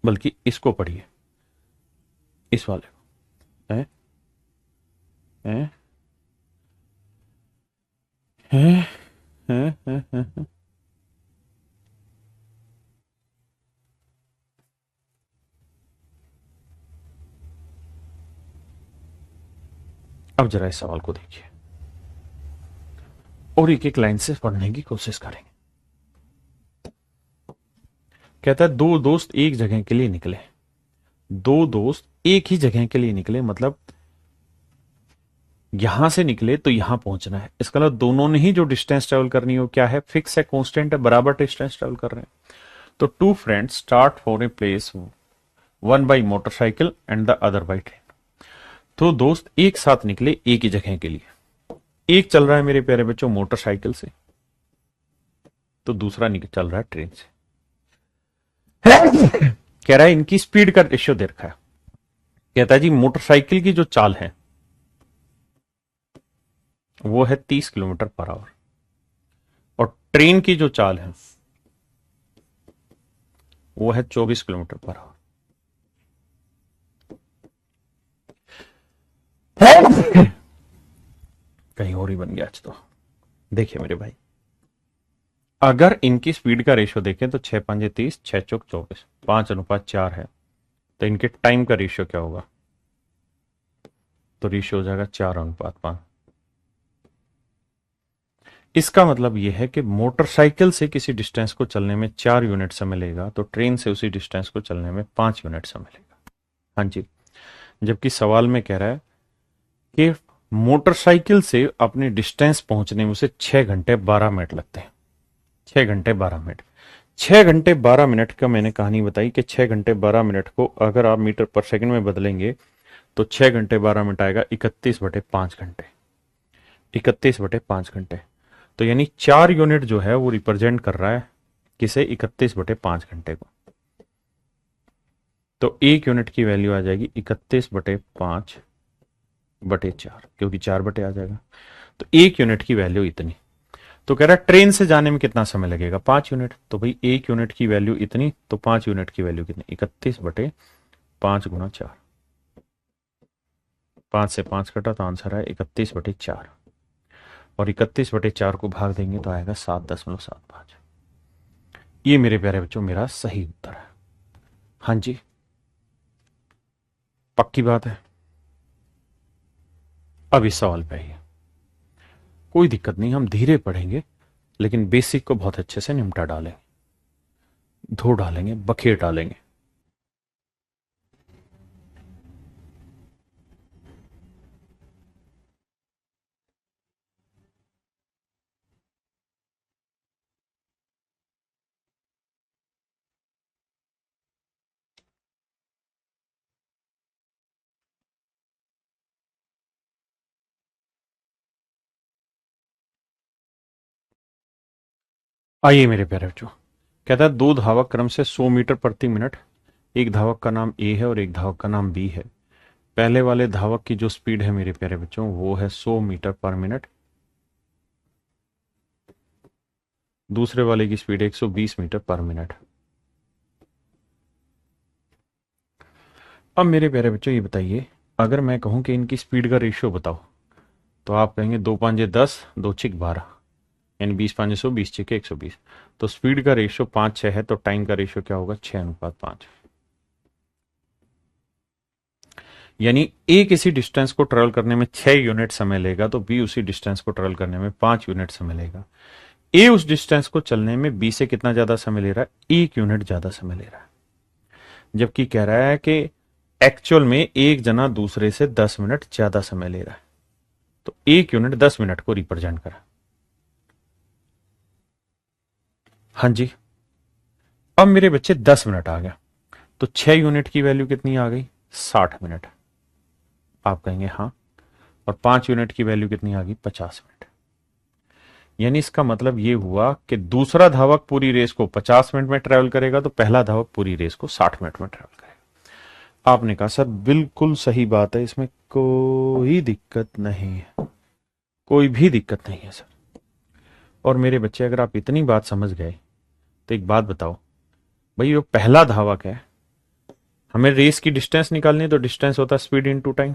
A: बल्कि इसको पढ़िए, इस वाले को। है? है? है? है? है? है? अब जरा इस सवाल को देखिए और एक एक लाइन से पढ़ने की कोशिश करेंगे। कहता है दो दोस्त एक जगह के लिए निकले, दो दोस्त एक ही जगह के लिए निकले, मतलब यहां से निकले तो यहां पहुंचना है। इसका मतलब दोनों ने ही जो डिस्टेंस ट्रेवल करनी हो क्या है? फिक्स है, कांस्टेंट है, बराबर डिस्टेंस ट्रेवल कर रहे हैं। तो two friends start for a place, one by motorcycle and the other by train. तो दोस्त एक साथ निकले एक ही जगह के लिए। एक चल रहा है मेरे प्यारे बच्चों मोटरसाइकिल से, तो दूसरा चल रहा है ट्रेन से। कह रहा है इनकी स्पीड का रेशियो दे रखा है। कहता है जी मोटरसाइकिल की जो चाल है वो है 30 किलोमीटर पर आवर, और ट्रेन की जो चाल है वो है 24 किलोमीटर पर आवर। कहीं और ही बन गया आज तो। देखिए मेरे भाई, अगर इनकी स्पीड का रेशियो देखें तो 6×5 = 30, 6×4 = 24, 5:4 है, तो इनके टाइम का रेशियो क्या होगा? तो रेशियो हो जाएगा 4:5। इसका मतलब यह है कि मोटरसाइकिल से किसी डिस्टेंस को चलने में 4 यूनिट समय लेगा, तो ट्रेन से उसी डिस्टेंस को चलने में 5 यूनिट समय लेगा। हाँ जी। जबकि सवाल में कह रहा है कि मोटरसाइकिल से अपने डिस्टेंस पहुंचने में उसे 6 घंटे 12 मिनट लगते हैं। 6 घंटे 12 मिनट। 6 घंटे 12 मिनट का मैंने कहानी बताई कि 6 घंटे 12 मिनट को अगर आप मीटर पर सेकंड में बदलेंगे तो 6 घंटे 12 मिनट आएगा 31/5 घंटे। 31/5 घंटे। तो यानी 4 यूनिट जो है वो रिप्रेजेंट कर रहा है किसे? 31/5 घंटे को। तो 1 यूनिट की वैल्यू आ जाएगी 31/5/4, क्योंकि 4 बटे आ जाएगा। तो 1 यूनिट की वैल्यू इतनी। तो कह रहा है ट्रेन से जाने में कितना समय लगेगा? 5 यूनिट। तो भाई 1 यूनिट की वैल्यू इतनी, तो 5 यूनिट की वैल्यू कितनी? 31/5 × 4। 5 से 5 कटा तो आंसर है 31/4, और 31/4 को भाग देंगे तो आएगा 7.75। ये मेरे प्यारे बच्चों मेरा सही उत्तर है। हाँ जी, पक्की बात है। अब इस सवाल पे आइए। कोई दिक्कत नहीं, हम धीरे पढ़ेंगे, लेकिन बेसिक को बहुत अच्छे से निपटा डालेंगे, धो डालेंगे, बखेर डालेंगे। आइए मेरे प्यारे बच्चों, कहता है दो धावक क्रम से 100 मीटर प्रति मिनट, एक धावक का नाम ए है और एक धावक का नाम बी है। पहले वाले धावक की जो स्पीड है मेरे प्यारे बच्चों वो है 100 मीटर पर मिनट, दूसरे वाले की स्पीड 120 मीटर पर मिनट। अब मेरे प्यारे बच्चों ये बताइए, अगर मैं कहूं कि इनकी स्पीड का रेशियो बताओ, तो आप कहेंगे 2×5 = 10, 2×6 = 12, यानी 20×5 = 100, 20×6 = 120। तो स्पीड का रेशियो 5-6 है, तो टाइम का रेशियो क्या होगा? 6:5। यानी ए किसी डिस्टेंस को ट्रेवल करने में 6 यूनिट समय लेगा, तो बी उसी डिस्टेंस को ट्रेवल करने में 5 यूनिट समय लेगा। ए उस डिस्टेंस को चलने में बी से कितना ज्यादा समय ले रहा है? 1 यूनिट ज्यादा समय ले रहा है। जबकि कह रहा है कि एक्चुअल में एक जना दूसरे से 10 मिनट ज्यादा समय ले रहा है, तो 1 यूनिट 10 मिनट को रिप्रेजेंट करा। हाँ जी। अब मेरे बच्चे 10 मिनट आ गया, तो 6 यूनिट की वैल्यू कितनी आ गई? 60 मिनट। आप कहेंगे हाँ। और 5 यूनिट की वैल्यू कितनी आ गई? 50 मिनट। यानी इसका मतलब ये हुआ कि दूसरा धावक पूरी रेस को 50 मिनट में ट्रेवल करेगा, तो पहला धावक पूरी रेस को 60 मिनट में ट्रेवल करेगा। आपने कहा सर बिल्कुल सही बात है, इसमें कोई दिक्कत नहीं है, कोई भी दिक्कत नहीं है सर। और मेरे बच्चे अगर आप इतनी बात समझ गए तो एक बात बताओ, भाई वो पहला धावक है, हमें रेस की डिस्टेंस निकालनी है, तो डिस्टेंस होता है स्पीड इनटू टाइम।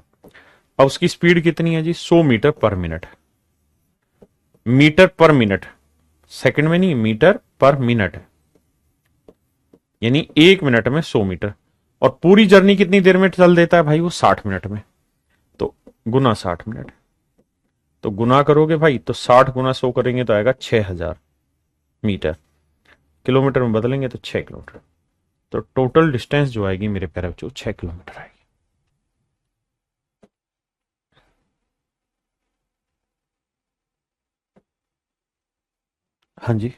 A: अब उसकी स्पीड कितनी है जी? 100 metre per minute. Metre per minute, second में नहीं, मीटर पर मिनट, यानी 1 मिनट में 100 मीटर। और पूरी जर्नी कितनी देर में चल देता है भाई? वो 60 मिनट में। तो गुना 60 मिनट, तो गुना करोगे भाई तो 60 × 100 करेंगे तो आएगा 6000 मीटर। किलोमीटर में बदलेंगे तो 6 किलोमीटर। तो टोटल डिस्टेंस जो आएगी मेरे प्यारे बच्चों 6 किलोमीटर आएगी। हाँ जी।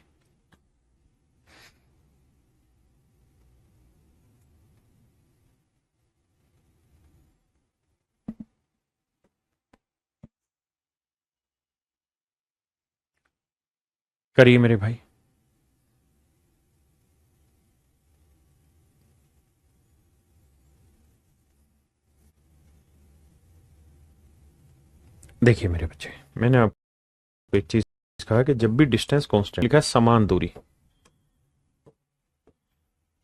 A: करिए मेरे भाई। देखिए मेरे बच्चे, मैंने आपको एक चीज कहा कि जब भी डिस्टेंस कांस्टेंट लिखा है, समान दूरी,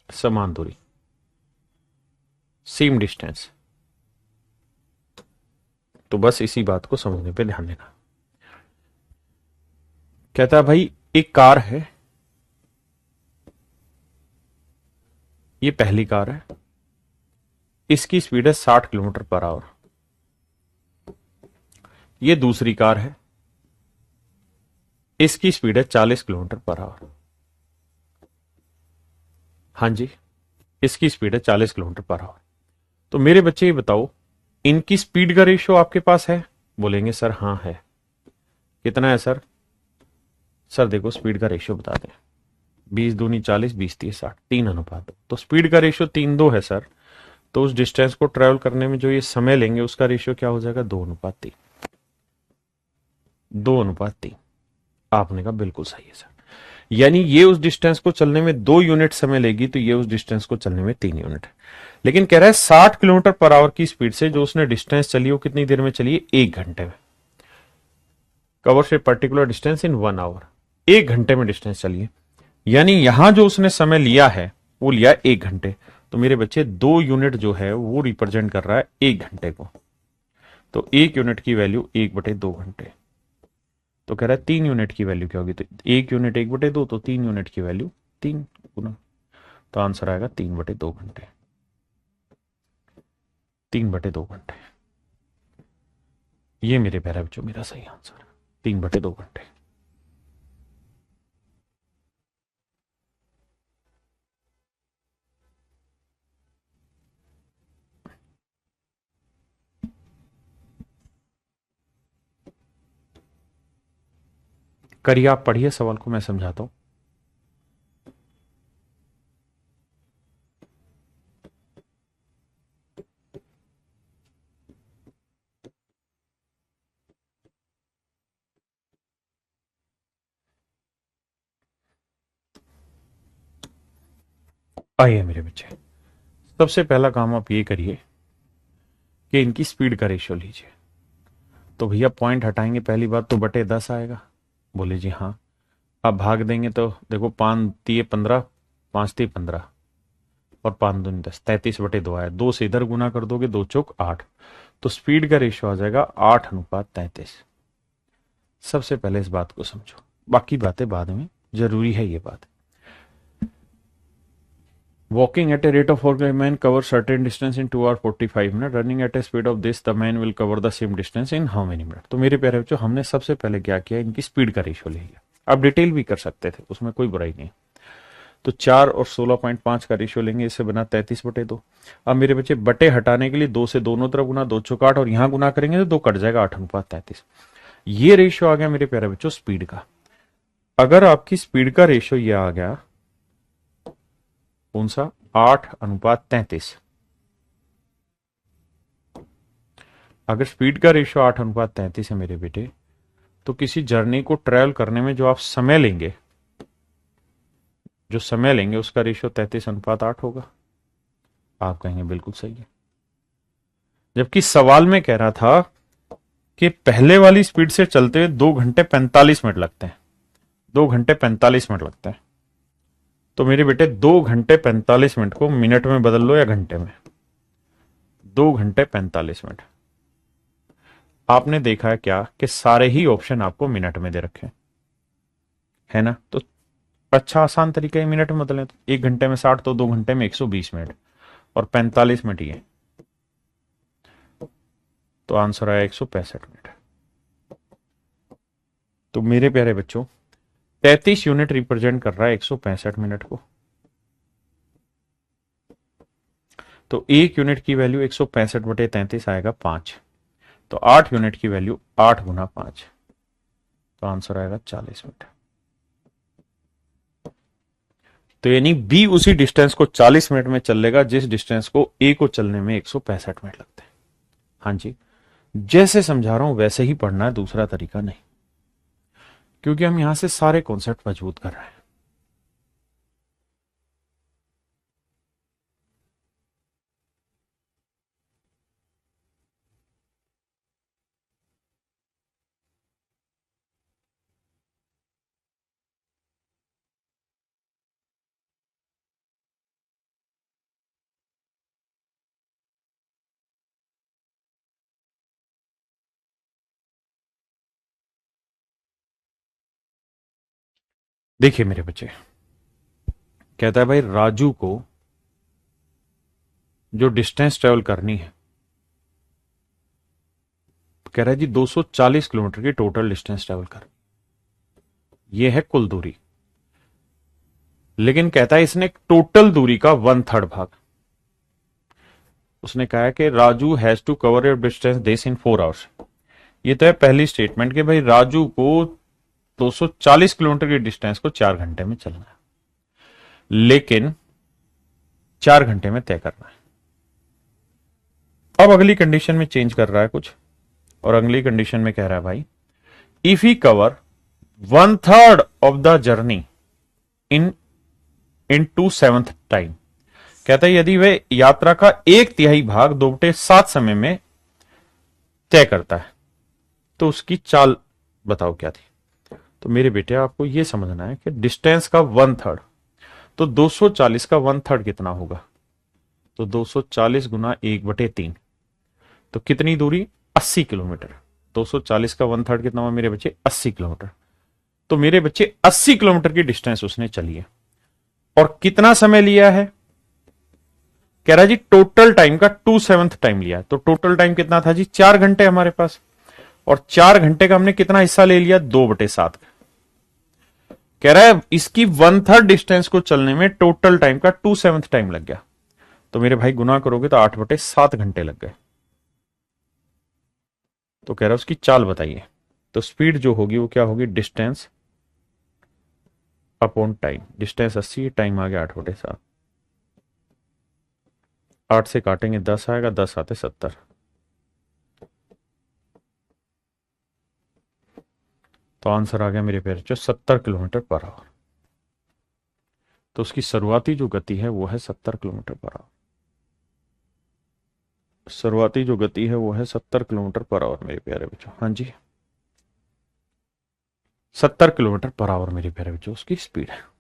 A: समान दूरी, सेम डिस्टेंस, तो बस इसी बात को समझने पे ध्यान देना। कहता है भाई एक कार है, ये पहली कार है, इसकी स्पीड है 60 किलोमीटर पर आवर। ये दूसरी कार है, इसकी स्पीड है 40 किलोमीटर पर आवर। हाँ जी, इसकी स्पीड है 40 किलोमीटर पर आवर। तो मेरे बच्चे ये बताओ, इनकी स्पीड का रेशियो आपके पास है? बोलेंगे सर हाँ है। कितना है सर? सर देखो स्पीड का रेशियो बता दें, 20 दूनी 40, 20 30 60, 3:2। तो स्पीड का रेशियो 3:2 है सर। तो उस डिस्टेंस को ट्रेवल करने में जो ये समय लेंगे उसका रेशियो क्या हो जाएगा? 2:3। 2:3। आपने कहा बिल्कुल सही है सर। यानी ये उस डिस्टेंस को चलने में 2 यूनिट समय लेगी, तो ये उस डिस्टेंस को चलने में 3 यूनिट है। लेकिन कह रहा है 60 किलोमीटर पर आवर की स्पीड से जो उसने डिस्टेंस चली वो कितनी देर में चली है? 1 घंटे में। Covers a particular distance in 1 hour. 1 घंटे में डिस्टेंस चलिए, यानी यहां जो उसने समय लिया है वो लिया 1 घंटे। तो मेरे बच्चे 2 यूनिट जो है वो रिप्रेजेंट कर रहा है 1 घंटे को। तो 1 यूनिट की वैल्यू 1/2 घंटे। तो कह रहा है 3 यूनिट की वैल्यू क्या होगी? तो 1 यूनिट 1/2, तो 3 यूनिट की वैल्यू 3 गुना। तो आंसर आएगा 3/2 घंटे। 3/2 घंटे, ये मेरे प्यारे बच्चों मेरा सही आंसर है, 3/2 घंटे। करिए, आप पढ़िए सवाल को, मैं समझाता हूं। आइए मेरे बच्चे, सबसे पहला काम आप ये करिए कि इनकी स्पीड का रेशियो लीजिए। तो भैया पॉइंट हटाएंगे, पहली बात तो बटे 10 आएगा। बोले जी हाँ। अब भाग देंगे तो देखो 5×3 = 15, 5×3 = 15, और 5×2 = 10, 33/2 आया। 2 से इधर गुना कर दोगे, 2×4 = 8। तो स्पीड का रेशियो आ जाएगा 8:33। सबसे पहले इस बात को समझो, बाकी बातें बाद में, जरूरी है ये बात। Walking at a rate of 4 man covers certain distance in 2 hours 45 minutes. Running at a speed of this, the man will cover the same distance in how many minutes? तो मेरे प्यारे बच्चों, हमने सबसे पहले क्या किया, इनकी स्पीड का रेशियो ले लिया। आप डिटेल भी कर सकते थे, उसमें कोई बुराई नहीं। तो 4 और 16.5 का रेशियो लेंगे, इससे बना 33/2। अब मेरे बच्चे बटे हटाने के लिए 2 से दोनों तरफ गुना, 2×4 = 8, और यहां गुना करेंगे तो 2 कट जाएगा, 8:33। ये रेशियो आ गया मेरे प्यारे बच्चों स्पीड का। अगर आपकी स्पीड का रेशियो ये आ गया कौन सा? 8:33। अगर स्पीड का रेशियो 8:33 है मेरे बेटे, तो किसी जर्नी को ट्रेवल करने में जो आप समय लेंगे, जो समय लेंगे उसका रेशियो 33:8 होगा। आप कहेंगे बिल्कुल सही है। जबकि सवाल में कह रहा था कि पहले वाली स्पीड से चलते हुए 2 घंटे 45 मिनट लगते हैं। 2 घंटे 45 मिनट लगते हैं। तो मेरे बेटे 2 घंटे 45 मिनट को मिनट में बदल लो या घंटे में। 2 घंटे 45 मिनट। आपने देखा है क्या कि सारे ही ऑप्शन आपको मिनट में दे रखे हैं, है ना? तो अच्छा आसान तरीका है मिनट में बदलें। तो 1 घंटे में 60, तो 2 घंटे में 120 मिनट, और 45 मिनट ये, तो आंसर आया 165 मिनट। तो मेरे प्यारे बच्चों 33 यूनिट रिप्रेजेंट कर रहा है 165 मिनट को। तो 1 यूनिट की वैल्यू 165/33 आएगा 5। तो 8 यूनिट की वैल्यू 8×5, तो आंसर आएगा 40 मिनट। तो यानी बी उसी डिस्टेंस को 40 मिनट में चल लेगा जिस डिस्टेंस को ए को चलने में 165 मिनट लगते हैं। हाँ जी, जैसे समझा रहा हूं वैसे ही पढ़ना है, दूसरा तरीका नहीं। क्योंकि हम यहां से सारे कॉन्सेप्ट मजबूत कर रहे हैं। देखिए मेरे बच्चे, कहता है भाई राजू को जो डिस्टेंस ट्रेवल करनी है, कह रहा है जी 240 किलोमीटर की टोटल डिस्टेंस ट्रेवल कर, ये है कुल दूरी। लेकिन कहता है इसने टोटल दूरी का 1/3 भाग, उसने कहा है कि Raju has to cover your distance this in 4 hours. ये तो है पहली स्टेटमेंट कि भाई राजू को 240 किलोमीटर की डिस्टेंस को 4 घंटे में चलना है, लेकिन 4 घंटे में तय करना है। अब अगली कंडीशन में चेंज कर रहा है कुछ, और अगली कंडीशन में कह रहा है भाई if he cover 1/3 of the journey in 2/7 time, कहता है यदि वह यात्रा का 1/3 भाग 2/7 समय में तय करता है तो उसकी चाल बताओ क्या थी। तो मेरे बेटे आपको यह समझना है कि डिस्टेंस का 1/3, तो 240 का 1/3 कितना होगा, तो 240 गुना 1/3, तो कितनी दूरी 80 किलोमीटर। 240 का 1/3 कितना हुआ मेरे बच्चे 80 किलोमीटर। तो मेरे बच्चे 80 किलोमीटर की डिस्टेंस उसने चली है, और कितना समय लिया है, कह रहा है जी टोटल टाइम का 2/7 टाइम लिया है। तो टोटल टाइम कितना था जी 4 घंटे हमारे पास, और 4 घंटे का हमने कितना हिस्सा ले लिया 2/7 का। कह रहा है इसकी 1/3 डिस्टेंस को चलने में टोटल टाइम का 2/7 टाइम लग गया। तो मेरे भाई गुना करोगे तो 8/7 घंटे लग गए। तो कह रहा है उसकी चाल बताइए। तो स्पीड जो होगी वो क्या होगी, distance upon time. Distance 80, time आ गया 8/7, 8 से काटेंगे 10 आएगा, 10 आते 70, तो आंसर आ गया मेरे प्यारे जो 70 किलोमीटर पर आवर। तो उसकी शुरुआती जो गति है वो है 70 किलोमीटर पर आवर। शुरुआती जो गति है वो है 70 किलोमीटर पर आवर मेरे प्यारे बच्चों। हाँ जी 70 किलोमीटर पर आवर मेरे प्यारे बच्चों उसकी स्पीड है।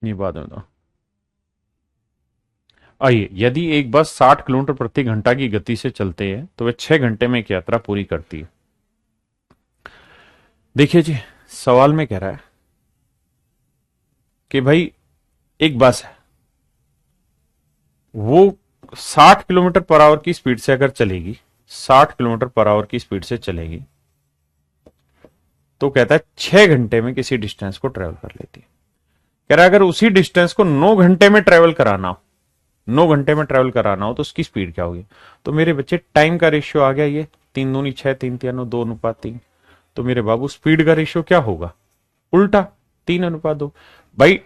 A: ये बाद में आइए, यदि एक बस 60 किलोमीटर प्रति घंटा की गति से चलते हैं तो वह 6 घंटे में एक यात्रा पूरी करती है। देखिए जी सवाल में कह रहा है कि भाई एक बस है, वो 60 किलोमीटर पर आवर की स्पीड से अगर चलेगी, 60 किलोमीटर पर आवर की स्पीड से चलेगी, तो कहता है 6 घंटे में किसी डिस्टेंस को ट्रेवल कर लेती है। कह रहा है अगर उसी डिस्टेंस को 9 घंटे में ट्रेवल कराना हो, 9 घंटे में ट्रेवल कराना हो तो उसकी स्पीड क्या होगी। तो मेरे बच्चे टाइम का रेशियो आ गया, ये 3 दूनी 6, 3 3 2:3। तो मेरे बाबू स्पीड का रेशियो क्या होगा, उल्टा 3:2। भाई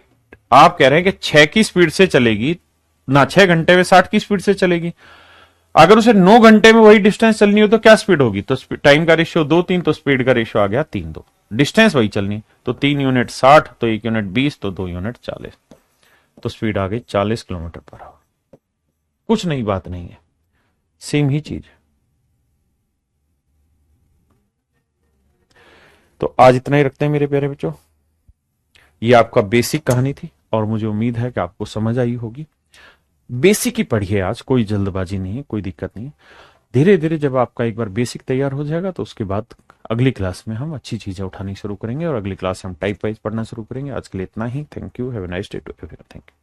A: आप कह रहे हैं कि 6 की स्पीड से चलेगी ना, 6 घंटे में 60 की स्पीड से चलेगी। अगर उसे 9 घंटे में वही डिस्टेंस चलनी हो तो क्या स्पीड होगी, तो टाइम का रेशियो 2:3, तो स्पीड का रेशियो आ गया 3:2। डिस्टेंस वही चलनी, तो 3 यूनिट 60, तो 1 यूनिट 20, तो 2 यूनिट 40, तो स्पीड आ गई 40 किलोमीटर पर आवर। कुछ नई बात नहीं है, सेम ही चीज। तो आज इतना ही रखते हैं मेरे प्यारे बच्चों। ये आपका बेसिक कहानी थी और मुझे उम्मीद है कि आपको समझ आई होगी। बेसिक ही पढ़िए आज, कोई जल्दबाजी नहीं है, कोई दिक्कत नहीं है। धीरे धीरे जब आपका एक बार बेसिक तैयार हो जाएगा तो उसके बाद अगली क्लास में हम अच्छी चीजें उठानी शुरू करेंगे और अगली क्लास से हम टाइप वाइज पढ़ना शुरू करेंगे। आज के लिए इतना ही। Thank you, have a nice day to everyone. Thank you.